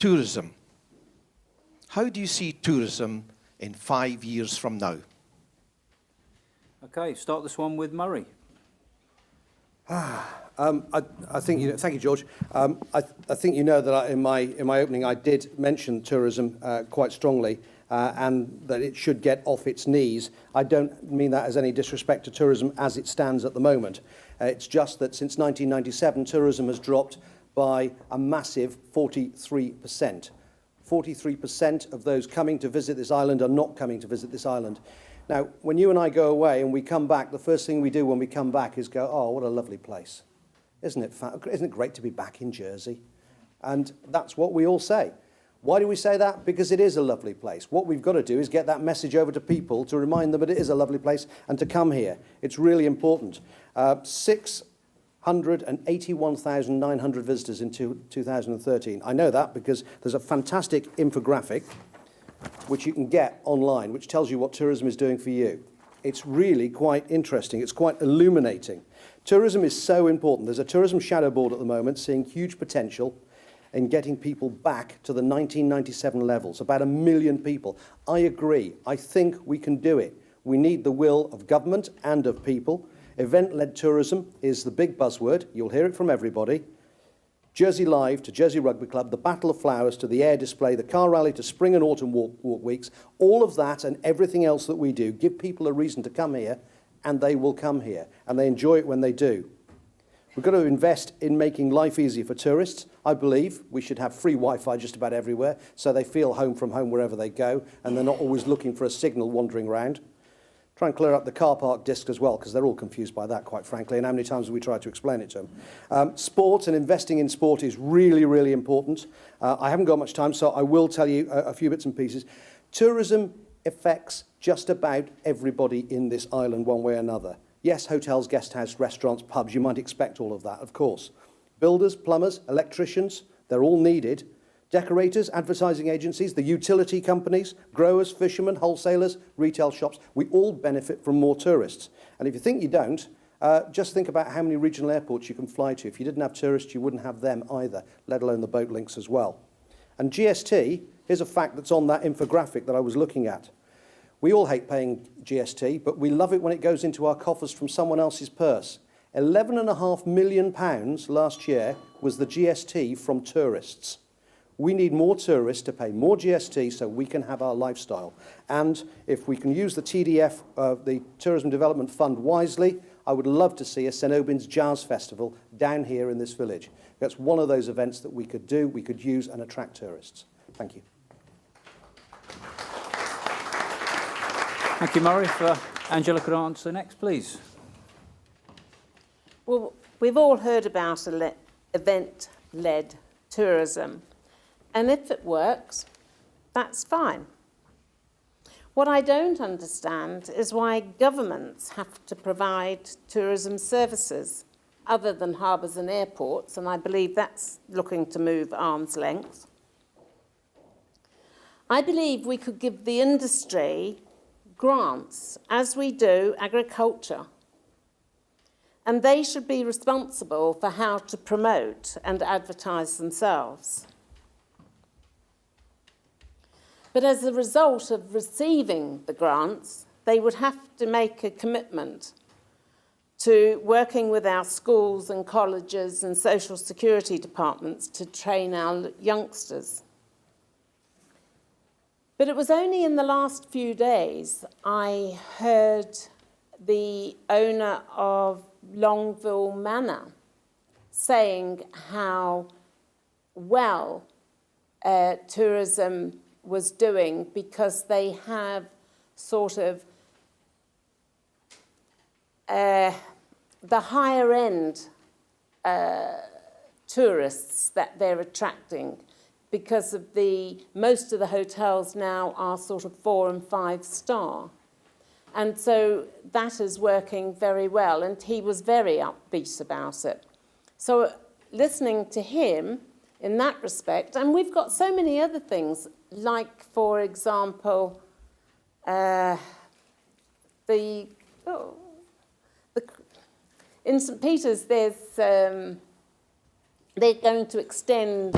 Tourism. How do you see tourism in 5 years from now? Okay, start this one with Murray. I think you know, thank you, George. I think you know that in my opening I did mention tourism quite strongly and that it should get off its knees. I don't mean that as any disrespect to tourism as it stands at the moment. It's just that since 1997, tourism has dropped by a massive 43%. 43% of those coming to visit this island are not coming to visit this island. Now, when you and I go away and we come back, the first thing we do when we come back is go, oh, what a lovely place. Isn't it great to be back in Jersey? And that's what we all say. Why do we say that? Because it is a lovely place. What we've got to do is get that message over to people to remind them that it is a lovely place and to come here. It's really important. 681,900 visitors in 2013. I know that because there's a fantastic infographic which you can get online, which tells you what tourism is doing for you. It's really quite interesting. It's quite illuminating. Tourism is so important. There's a tourism shadow board at the moment seeing huge potential in getting people back to the 1997 levels, about 1 million people. I agree. I think we can do it. We need the will of government and of people. Event-led tourism is the big buzzword. You'll hear it from everybody. Jersey Live to Jersey Rugby Club, the Battle of Flowers to the air display, the car rally to spring and autumn walk weeks, all of that and everything else that we do, give people a reason to come here, and they will come here, and they enjoy it when they do. We've got to invest in making life easier for tourists. I believe we should have free Wi-Fi just about everywhere, so they feel home from home wherever they go, and they're not always looking for a signal wandering around. Try and clear up the car park disc as well, because they're all confused by that, quite frankly, and how many times have we tried to explain it to them. Sport and investing in sport is really, really important. I haven't got much time, so I will tell you a few bits and pieces. Tourism affects just about everybody in this island one way or another. Yes, hotels, guest house, restaurants, pubs, you might expect all of that, of course. Builders, plumbers, electricians, they're all needed. Decorators, advertising agencies, the utility companies, growers, fishermen, wholesalers, retail shops, we all benefit from more tourists. And if you think you don't, just think about how many regional airports you can fly to. If you didn't have tourists, you wouldn't have them either, let alone the boat links as well. And GST, here's a fact that's on that infographic that I was looking at. We all hate paying GST, but we love it when it goes into our coffers from someone else's purse. £11.5 million last year was the GST from tourists. We need more tourists to pay more GST so we can have our lifestyle. And if we can use the TDF, the Tourism Development Fund, wisely, I would love to see a St Albans Jazz Festival down here in this village. That's one of those events that we could do, we could use and attract tourists. Thank you. Thank you, Murray. If Angela could answer next, please. Well, we've all heard about event-led tourism. And if it works, that's fine. What I don't understand is why governments have to provide tourism services other than harbours and airports, and I believe that's looking to move arm's length. I believe we could give the industry grants, as we do agriculture, and they should be responsible for how to promote and advertise themselves. But as a result of receiving the grants, they would have to make a commitment to working with our schools and colleges and social security departments to train our youngsters. But it was only in the last few days I heard the owner of Longville Manor saying how well tourism was doing because they have sort of the higher end tourists that they're attracting, because of most of the hotels now are sort of 4 and 5 star. And so that is working very well, and he was very upbeat about it. So listening to him in that respect, and we've got so many other things, like, for example, in St Peter's, they're going to extend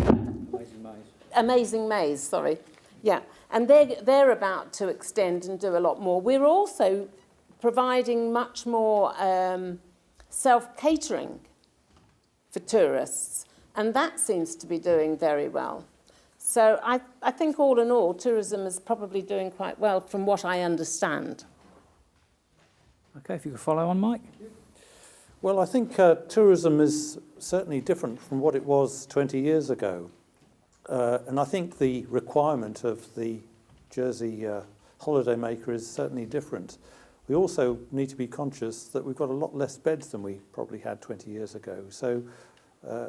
Amazing Maze, sorry. Yeah, and they're about to extend and do a lot more. We're also providing much more self-catering for tourists, and that seems to be doing very well. So I think all in all, tourism is probably doing quite well from what I understand. Okay, if you could follow on, Mike. Well, I think tourism is certainly different from what it was 20 years ago. And I think the requirement of the Jersey holidaymaker is certainly different. We also need to be conscious that we've got a lot less beds than we probably had 20 years ago. So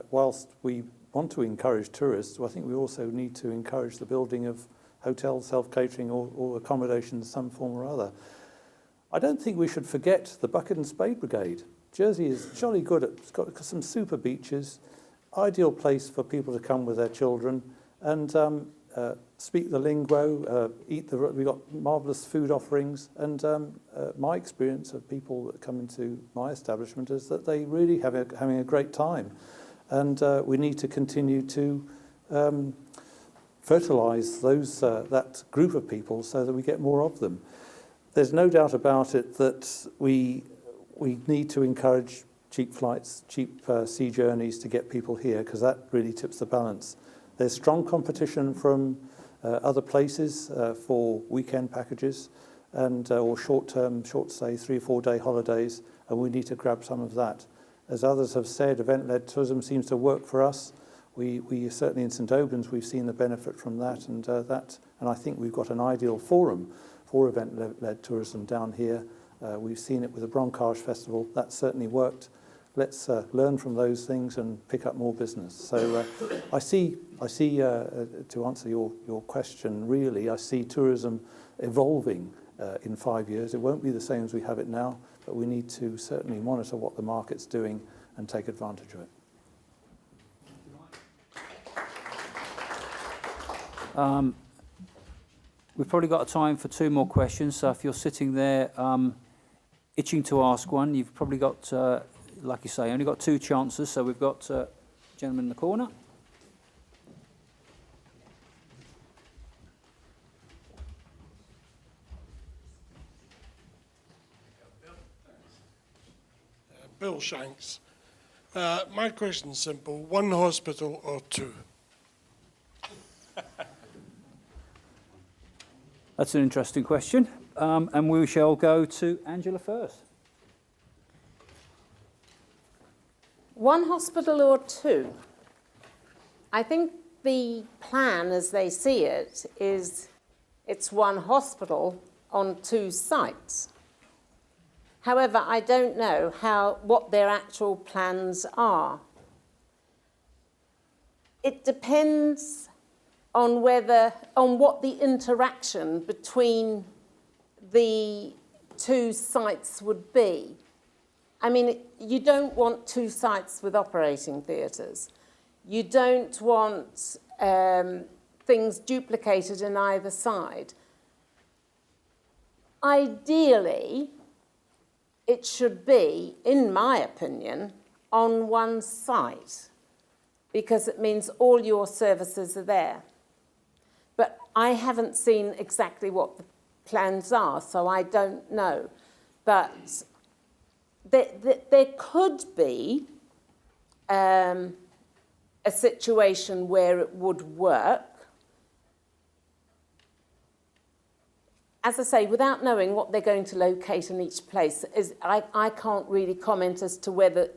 whilst we want to encourage tourists, I think we also need to encourage the building of hotels, self-catering or accommodation in some form or other. I don't think we should forget the Bucket and Spade Brigade. Jersey is jolly good. It's got some super beaches, ideal place for people to come with their children and speak the lingo, we've got marvellous food offerings, and my experience of people that come into my establishment is that they really having a great time, and we need to continue to fertilise that group of people so that we get more of them. There's no doubt about it that we need to encourage cheap flights, cheap sea journeys to get people here, because that really tips the balance. There's strong competition from other places for weekend packages and or short-term, short-stay, 3 or 4 day holidays, and we need to grab some of that. As others have said, event-led tourism seems to work for us. We certainly in St Albans we've seen the benefit from that, and I think we've got an ideal forum for event-led tourism down here. We've seen it with the Broncage Festival. That certainly worked. Let's learn from those things and pick up more business. So I see. To answer your question, really, I see tourism evolving in 5 years. It won't be the same as we have it now, but we need to certainly monitor what the market's doing and take advantage of it. We've probably got time for 2 more questions, so if you're sitting there itching to ask one, you've probably got, like you say, only got 2 chances, so we've got gentleman in the corner. Bill Shanks. My question's simple. 1 hospital or 2? That's an interesting question. And we shall go to Angela first. 1 hospital or 2? I think the plan, as they see it, is it's 1 hospital on 2 sites. However, I don't know what their actual plans are. It depends on what the interaction between the 2 sites would be. I mean, you don't want 2 sites with operating theatres. You don't want things duplicated in either side. Ideally, it should be, in my opinion, on 1 site, because it means all your services are there. But I haven't seen exactly what the plans are, so I don't know. But there could be a situation where it would work. As I say, without knowing what they're going to locate in each place, I can't really comment as to whether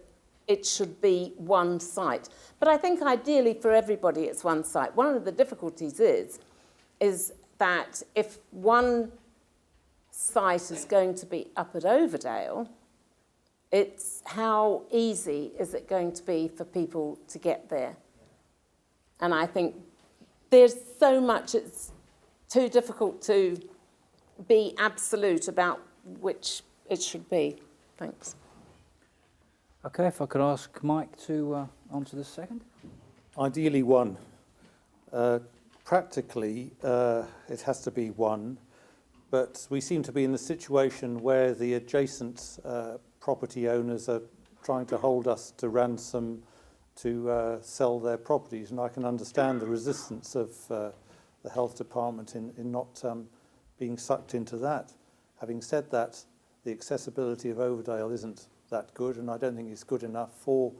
it should be 1 site. But I think ideally for everybody it's 1 site. One of the difficulties is that if 1 site is going to be up at Overdale, it's how easy is it going to be for people to get there? And I think there's so much, it's too difficult to be absolute about which it should be. Thanks. Okay, if I could ask Mike to answer this second. Ideally 1. Practically, it has to be 1, but we seem to be in the situation where the adjacent property owners are trying to hold us to ransom to sell their properties, and I can understand the resistance of the health department in not being sucked into that. Having said that, the accessibility of Overdale isn't that good, and I don't think it's good enough for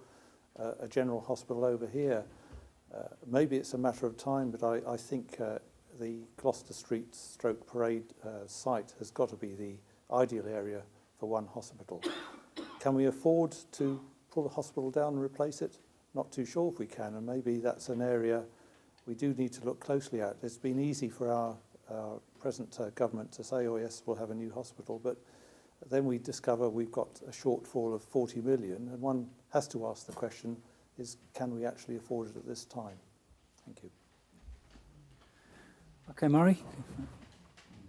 a general hospital over here. Maybe it's a matter of time, but I think the Gloucester Street Parade site has got to be the ideal area for 1 hospital. Can we afford to pull the hospital down and replace it? Not too sure if we can, and maybe that's an area we do need to look closely at. It's been easy for our present government to say, oh yes, we'll have a new hospital, but then we discover we've got a shortfall of 40 million, and one has to ask the question, can we actually afford it at this time? Thank you. Okay, Murray.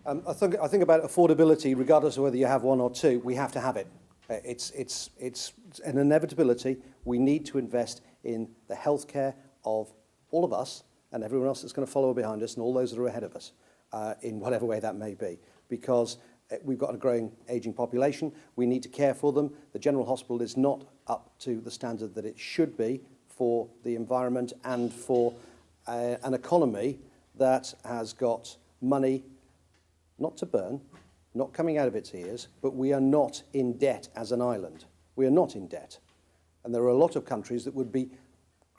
I think about affordability, regardless of whether you have 1 or 2, we have to have it. It's an inevitability. We need to invest in the healthcare of all of us and everyone else that's going to follow behind us and all those that are ahead of us, in whatever way that may be, because we've got a growing ageing population. We need to care for them. The General Hospital is not up to the standard that it should be for the environment and for an economy that has got money not to burn, not coming out of its ears, but we are not in debt as an island. We are not in debt. And there are a lot of countries that would be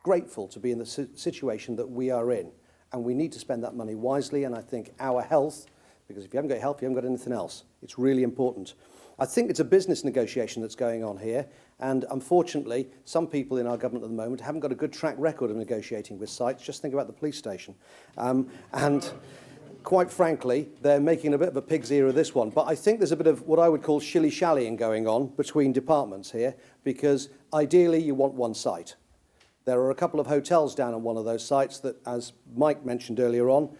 grateful to be in the situation that we are in. And we need to spend that money wisely, and I think our health, because if you haven't got health, you haven't got anything else. It's really important. I think it's a business negotiation that's going on here, and unfortunately, some people in our government at the moment haven't got a good track record of negotiating with sites. Just think about the police station. And quite frankly, they're making a bit of a pig's ear of this one. But I think there's a bit of what I would call shilly-shallying going on between departments here, because ideally you want one site. There are a couple of hotels down on one of those sites that, as Mike mentioned earlier on,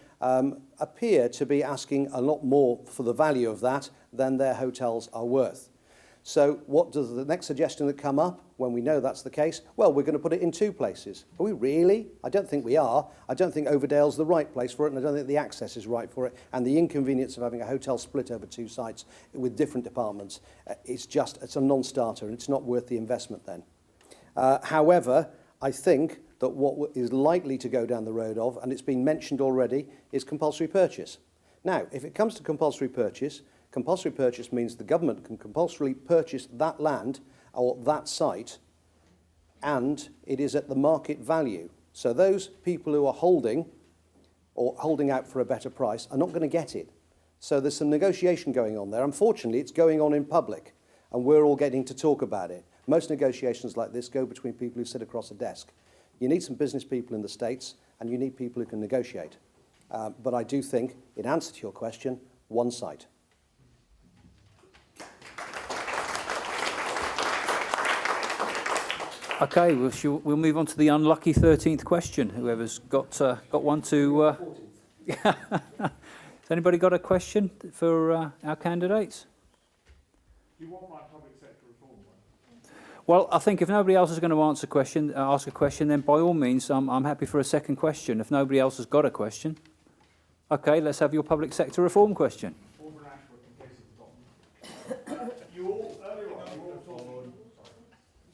appear to be asking a lot more for the value of that than their hotels are worth. So what does the next suggestion that come up when we know that's the case? Well, we're going to put it in 2 places. Are we really? I don't think we are. I don't think Overdale's the right place for it, and I don't think the access is right for it. And the inconvenience of having a hotel split over 2 sites with different departments, it's a non-starter, and it's not worth the investment then. However, I think that what is likely to go down the road of, and it's been mentioned already, is compulsory purchase. Now, if it comes to compulsory purchase means the government can compulsorily purchase that land or that site, and it is at the market value. So those people who are holding out for a better price are not going to get it. So there's some negotiation going on there. Unfortunately, it's going on in public, and we're all getting to talk about it. Most negotiations like this go between people who sit across a desk. You need some business people in the States, and you need people who can negotiate. But I do think, in answer to your question, one site. Okay, we'll move on to the unlucky 13th question. Whoever's got one to... Has anybody got a question for our candidates? Do you want my public sector reform one? Well, I think if nobody else is going to ask a question, then by all means, I'm happy for a second question. If nobody else has got a question. Okay, let's have your public sector reform question.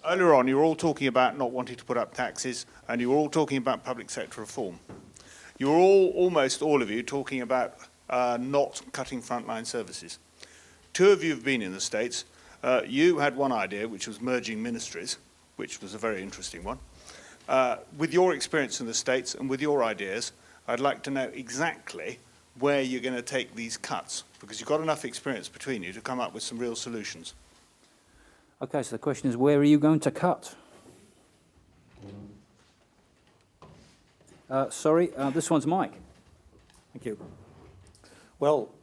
Earlier on, you were all talking about not wanting to put up taxes, and you were all talking about public sector reform. You were almost all of you, talking about not cutting frontline services. 2 of you have been in the States. You had one idea, which was merging ministries, which was a very interesting one. With your experience in the States and with your ideas, I'd like to know exactly where you're going to take these cuts, because you've got enough experience between you to come up with some real solutions. Okay, so the question is, where are you going to cut? Sorry, this one's Mike. Thank you. Well,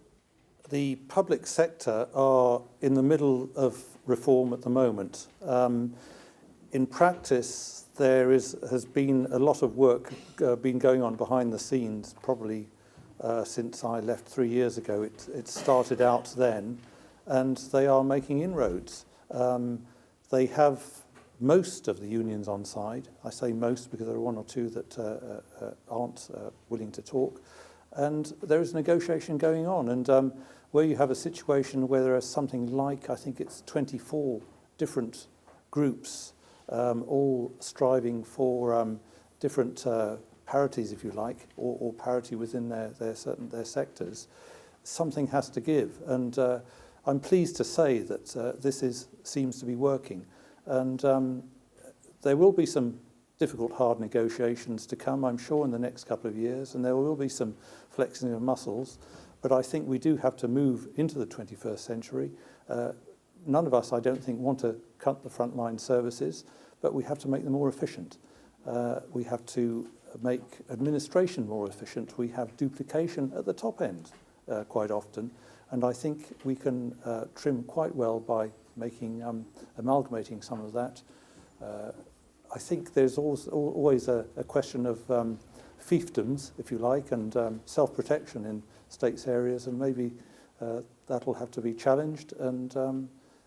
the public sector are in the middle of reform at the moment. In practice, has been a lot of work been going on behind the scenes, probably since I left 3 years ago. It started out then, and they are making inroads. They have most of the unions on side. I say most because there are 1 or 2 that aren't willing to talk. And there is negotiation going on. And where you have a situation where there is something like, I think it's 24 different groups, all striving for different parities, if you like, or parity within their sectors, something has to give. And I'm pleased to say that this seems to be working. And there will be some difficult, hard negotiations to come, I'm sure, in the next couple of years, and there will be some flexing of muscles. But I think we do have to move into the 21st century. None of us, I don't think, want to cut the frontline services, but we have to make them more efficient. We have to make administration more efficient. We have duplication at the top end quite often. And I think we can trim quite well by amalgamating some of that. I think there's always a question of fiefdoms, if you like, and self-protection in states areas, and maybe that'll have to be challenged, and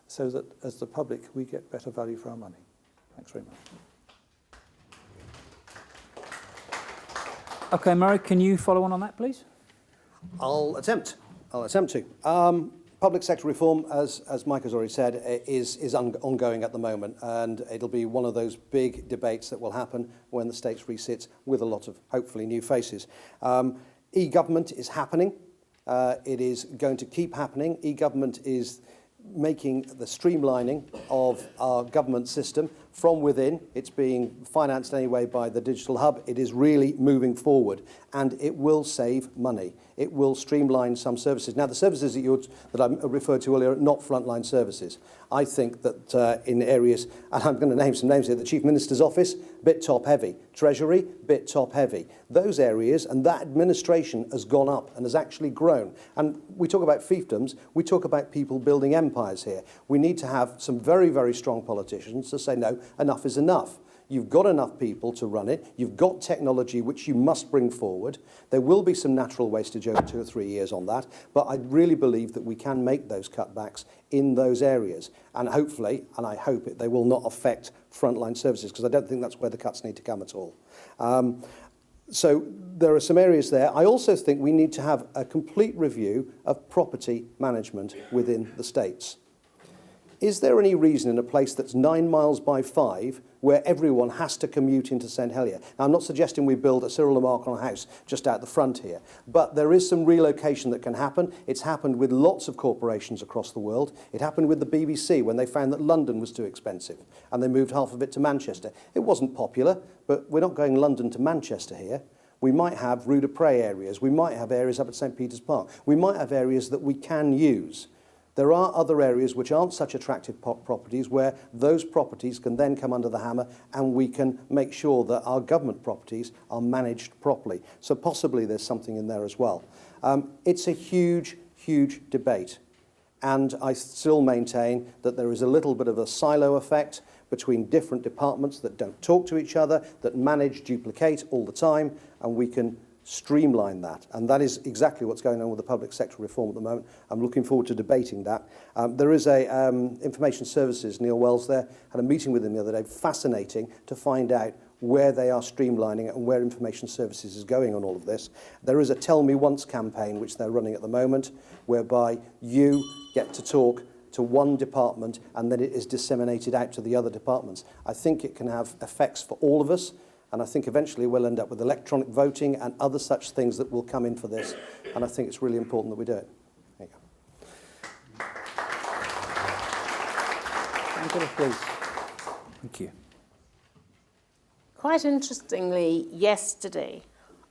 so that as the public we get better value for our money. Thanks very much. Okay, Murray, can you follow on that, please? I'll attempt to. Public sector reform, as Mike has already said, is ongoing at the moment, and it'll be one of those big debates that will happen when the States resits with a lot of, hopefully, new faces. E-government is happening. It is going to keep happening. E-government is making the streamlining of our government system from within. It's being financed anyway by the digital hub. It is really moving forward, and it will save money. It will streamline some services. Now, the services that I referred to earlier are not frontline services. I think that in areas, and I'm going to name some names here, the Chief Minister's office, bit top heavy. Treasury, bit top heavy. Those areas and that administration has gone up and has actually grown. And we talk about fiefdoms, we talk about people building empires here. We need to have some very, very strong politicians to say, no, enough is enough. You've got enough people to run it. You've got technology which you must bring forward. There will be some natural wastage over 2 or 3 years on that, but I really believe that we can make those cutbacks in those areas. And hopefully, and I hope they will not affect frontline services, because I don't think that's where the cuts need to come at all. So there are some areas there. I also think we need to have a complete review of property management within the states. Is there any reason in a place that's 9 miles by 5 where everyone has to commute into St Helier? Now, I'm not suggesting we build a Cyril Lamarck on a house just out the front here, but there is some relocation that can happen. It's happened with lots of corporations across the world. It happened with the BBC when they found that London was too expensive and they moved half of it to Manchester. It wasn't popular, but we're not going London to Manchester here. We might have Rue de Pré areas. We might have areas up at St Peter's Park. We might have areas that we can use. There are other areas which aren't such attractive properties where those properties can then come under the hammer, and we can make sure that our government properties are managed properly. So possibly there's something in there as well. It's a huge, huge debate. And I still maintain that there is a little bit of a silo effect between different departments that don't talk to each other, that manage, duplicate all the time, and we can streamline that. And that is exactly what's going on with the public sector reform at the moment. I'm looking forward to debating that. There is a information services, Neil Wells there, had a meeting with him the other day, fascinating to find out where they are streamlining it and where information services is going on all of this. There is a Tell Me Once campaign which they're running at the moment, whereby you get to talk to one department and then it is disseminated out to the other departments. I think it can have effects for all of us. And I think eventually we'll end up with electronic voting and other such things that will come in for this. And I think it's really important that we do it. There you go. Angela, please. Thank you. Quite interestingly, yesterday,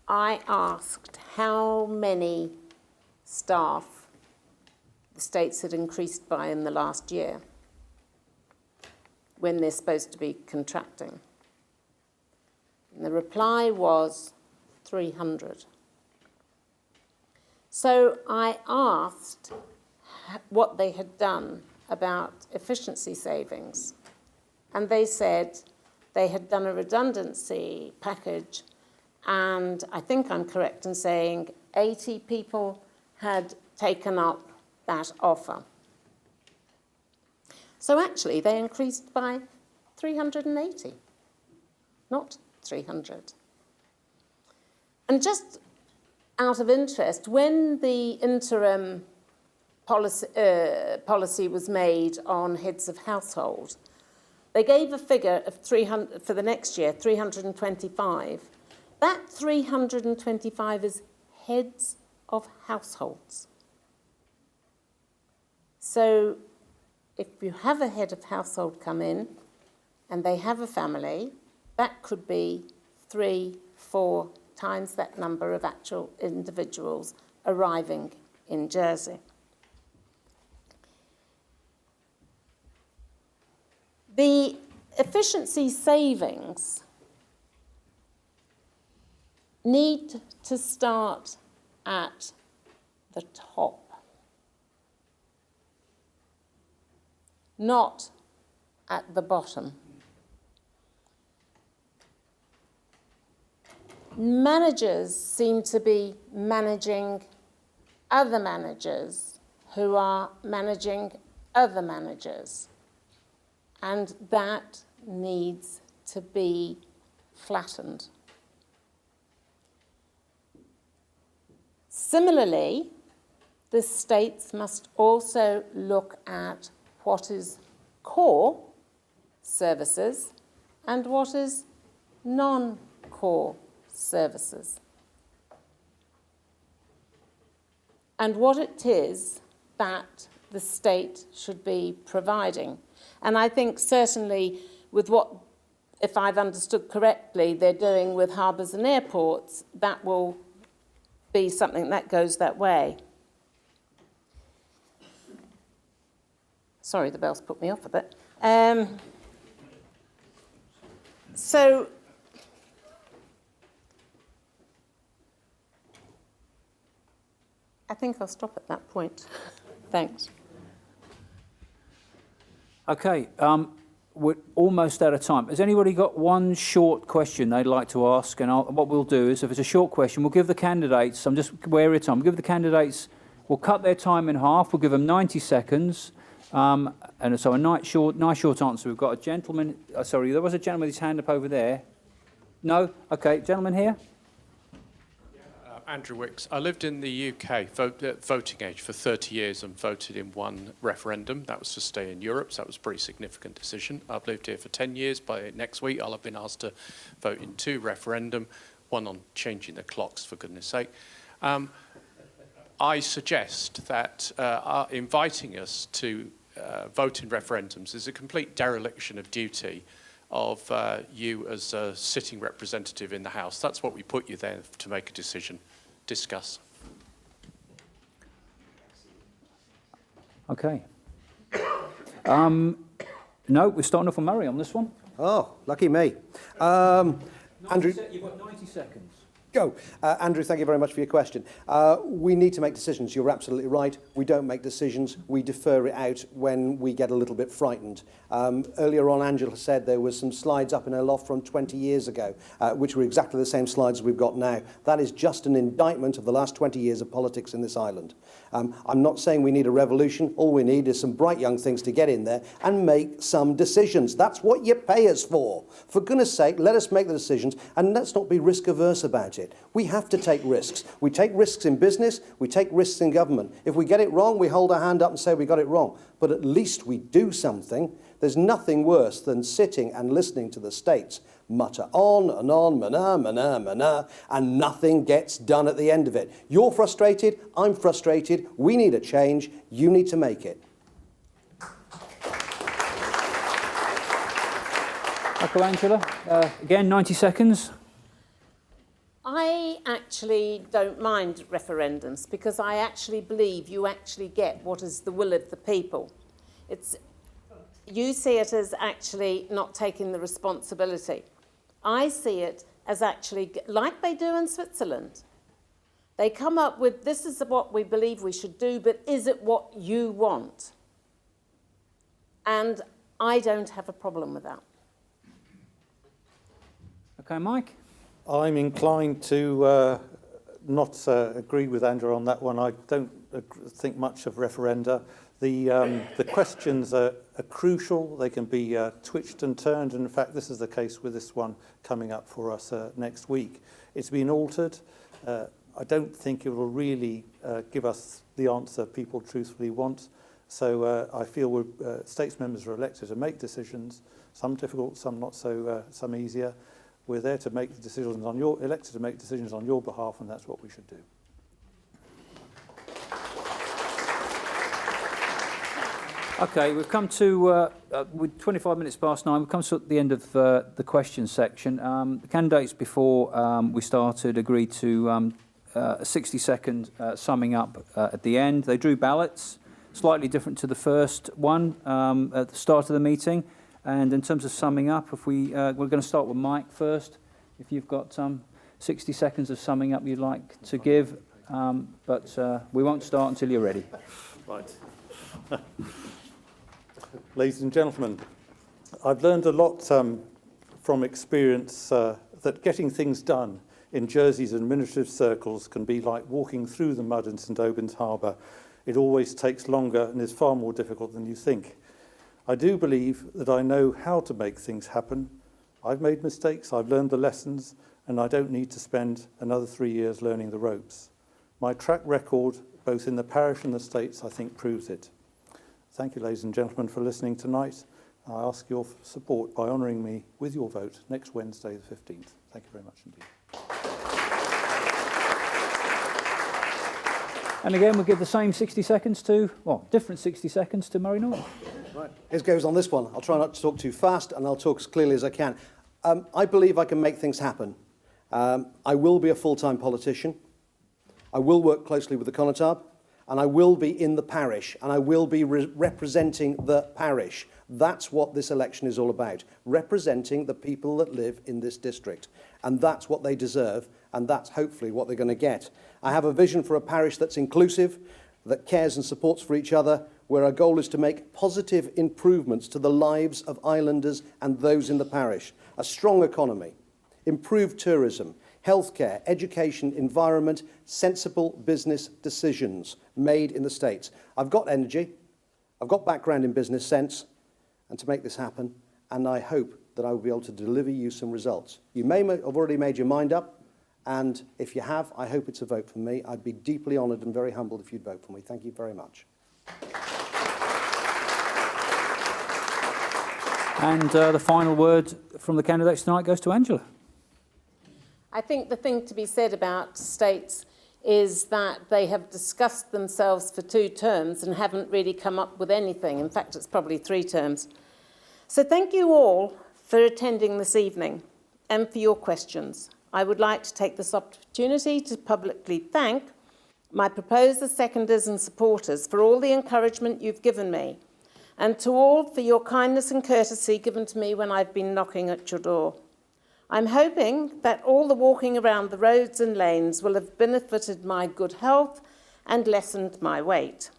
I asked how many staff the states had increased by in the last year when they're supposed to be contracting. And the reply was 300. So I asked what they had done about efficiency savings. And they said they had done a redundancy package, and I think I'm correct in saying 80 people had taken up that offer. So actually they increased by 380, not 300. And just out of interest, when the interim policy was made on heads of household, they gave a figure of 300 for the next year, 325. That 325 is heads of households. So if you have a head of household come in and they have a family, that could be 3-4 times that number of actual individuals arriving in Jersey. The efficiency savings need to start at the top, not at the bottom. Managers seem to be managing other managers who are managing other managers, and that needs to be flattened. Similarly, the states must also look at what is core services and what is non-core services, and what it is that the state should be providing. And I think certainly with what, if I've understood correctly, they're doing with harbours and airports, that will be something that goes that way. Sorry, the bell's put me off a bit. So, I think I'll stop at that point. Thanks. Okay, we're almost out of time. Has anybody got one short question they'd like to ask? And what we'll do is, if it's a short question, we'll give the candidates, I'm just wary of time, we'll give the candidates, we'll cut their time in half, we'll give them 90 seconds. And so a nice short answer. We've got a gentleman, sorry, there was a gentleman with his hand up over there. No? Okay, gentleman here. Andrew Wicks. I lived in the UK, voting age, for 30 years and voted in one referendum. That was to stay in Europe, so that was a pretty significant decision. I've lived here for 10 years. By next week, I'll have been asked to vote in 2 referendum, one on changing the clocks, for goodness sake. I suggest that inviting us to vote in referendums is a complete dereliction of duty of you as a sitting representative in the House. That's what we put you there to make a decision. Discuss. Okay. No, we're starting off with Murray on this one. Oh, lucky me. Andrew, you've got 90 seconds. Go. Andrew, thank you very much for your question. We need to make decisions. You're absolutely right. We don't make decisions. We defer it out when we get a little bit frightened. Earlier on, Angela said there was some slides up in her loft from 20 years ago, which were exactly the same slides we've got now. That is just an indictment of the last 20 years of politics in this island. I'm not saying we need a revolution. All we need is some bright young things to get in there and make some decisions. That's what you pay us for. For goodness sake, let us make the decisions and let's not be risk averse about it. We have to take risks. We take risks in business, we take risks in government. If we get it wrong, we hold our hand up and say we got it wrong. But at least we do something. There's nothing worse than sitting and listening to the states mutter on and on, mana, and nothing gets done at the end of it. You're frustrated, I'm frustrated, we need a change, you need to make it. Okay, Angela. Again, 90 seconds. I actually don't mind referendums because I actually believe you actually get what is the will of the people. You see it as actually not taking the responsibility. I see it as actually, like they do in Switzerland. They come up with, this is what we believe we should do, but is it what you want? And I don't have a problem with that. Okay, Mike? I'm inclined to not agree with Andrew on that one. I don't think much of referenda. The questions are crucial. They can be twitched and turned. And in fact, this is the case with this one coming up for us next week. It's been altered. I don't think it will really give us the answer people truthfully want. So I feel states members are elected to make decisions, some difficult, some not so, some easier. We're there to make the decisions elected to make decisions on your behalf, and that's what we should do. Okay, we've come to, with 25 minutes past 9, we've come to the end of the question section. The candidates before we started agreed to a 60-second summing up at the end. They drew ballots, slightly different to the first one at the start of the meeting. And in terms of summing up, if we're going to start with Mike first. If you've got 60 seconds of summing up you'd like to give, but we won't start until you're ready. Right. Ladies and gentlemen, I've learned a lot from experience that getting things done in Jersey's administrative circles can be like walking through the mud in St Albans Harbour. It always takes longer and is far more difficult than you think. I do believe that I know how to make things happen. I've made mistakes, I've learned the lessons, and I don't need to spend another 3 years learning the ropes. My track record, both in the parish and the states, I think proves it. Thank you, ladies and gentlemen, for listening tonight. I ask your support by honouring me with your vote next Wednesday, the 15th. Thank you very much indeed. And again, we'll give the same 60 seconds to, well, different 60 seconds to Murray Norton. Right. Right, here goes on this one. I'll try not to talk too fast, and I'll talk as clearly as I can. I believe I can make things happen. I will be a full-time politician. I will work closely with the Connotab, and I will be in the parish, and I will be representing the parish. That's what this election is all about, representing the people that live in this district. And that's what they deserve, and that's hopefully what they're going to get. I have a vision for a parish that's inclusive, that cares and supports for each other, where our goal is to make positive improvements to the lives of islanders and those in the parish. A strong economy, improved tourism, healthcare, education, environment, sensible business decisions made in the States. I've got energy, I've got background in business sense, and to make this happen, and I hope that I will be able to deliver you some results. You may have already made your mind up, and if you have, I hope it's a vote for me. I'd be deeply honoured and very humbled if you'd vote for me. Thank you very much. And the final word from the candidates tonight goes to Angela. I think the thing to be said about states is that they have discussed themselves for 2 terms and haven't really come up with anything. In fact, it's probably 3 terms. So thank you all for attending this evening and for your questions. I would like to take this opportunity to publicly thank my proposers, seconders and supporters for all the encouragement you've given me, and to all for your kindness and courtesy given to me when I've been knocking at your door. I'm hoping that all the walking around the roads and lanes will have benefited my good health and lessened my weight.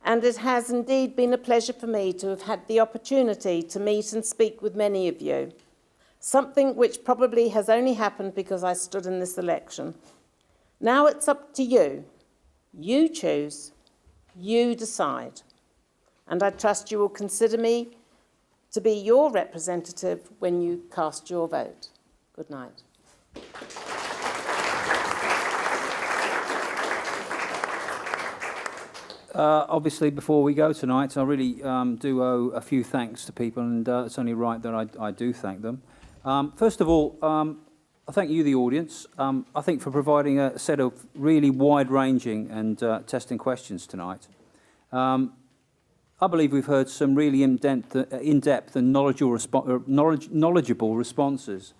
And it has indeed been a pleasure for me to have had the opportunity to meet and speak with many of you, something which probably has only happened because I stood in this election. Now it's up to you. You choose, you decide. And I trust you will consider me to be your representative when you cast your vote. Good night. Obviously, before we go tonight, I really do owe a few thanks to people, and it's only right that I do thank them. First of all, I thank you, the audience, I think for providing a set of really wide-ranging and testing questions tonight. I believe we've heard some really in-depth and knowledgeable responses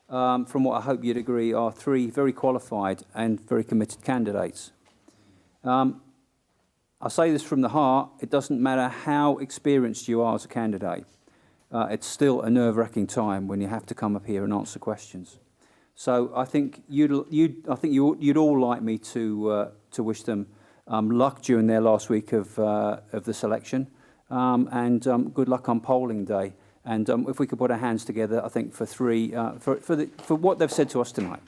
from what I hope you'd agree are 3 very qualified and very committed candidates. I say this from the heart, it doesn't matter how experienced you are as a candidate. It's still a nerve-wracking time when you have to come up here and answer questions. So I think you'd all like me to wish them luck during their last week of the selection, and good luck on polling day. And if we could put our hands together, I think for 3 for what they've said to us tonight.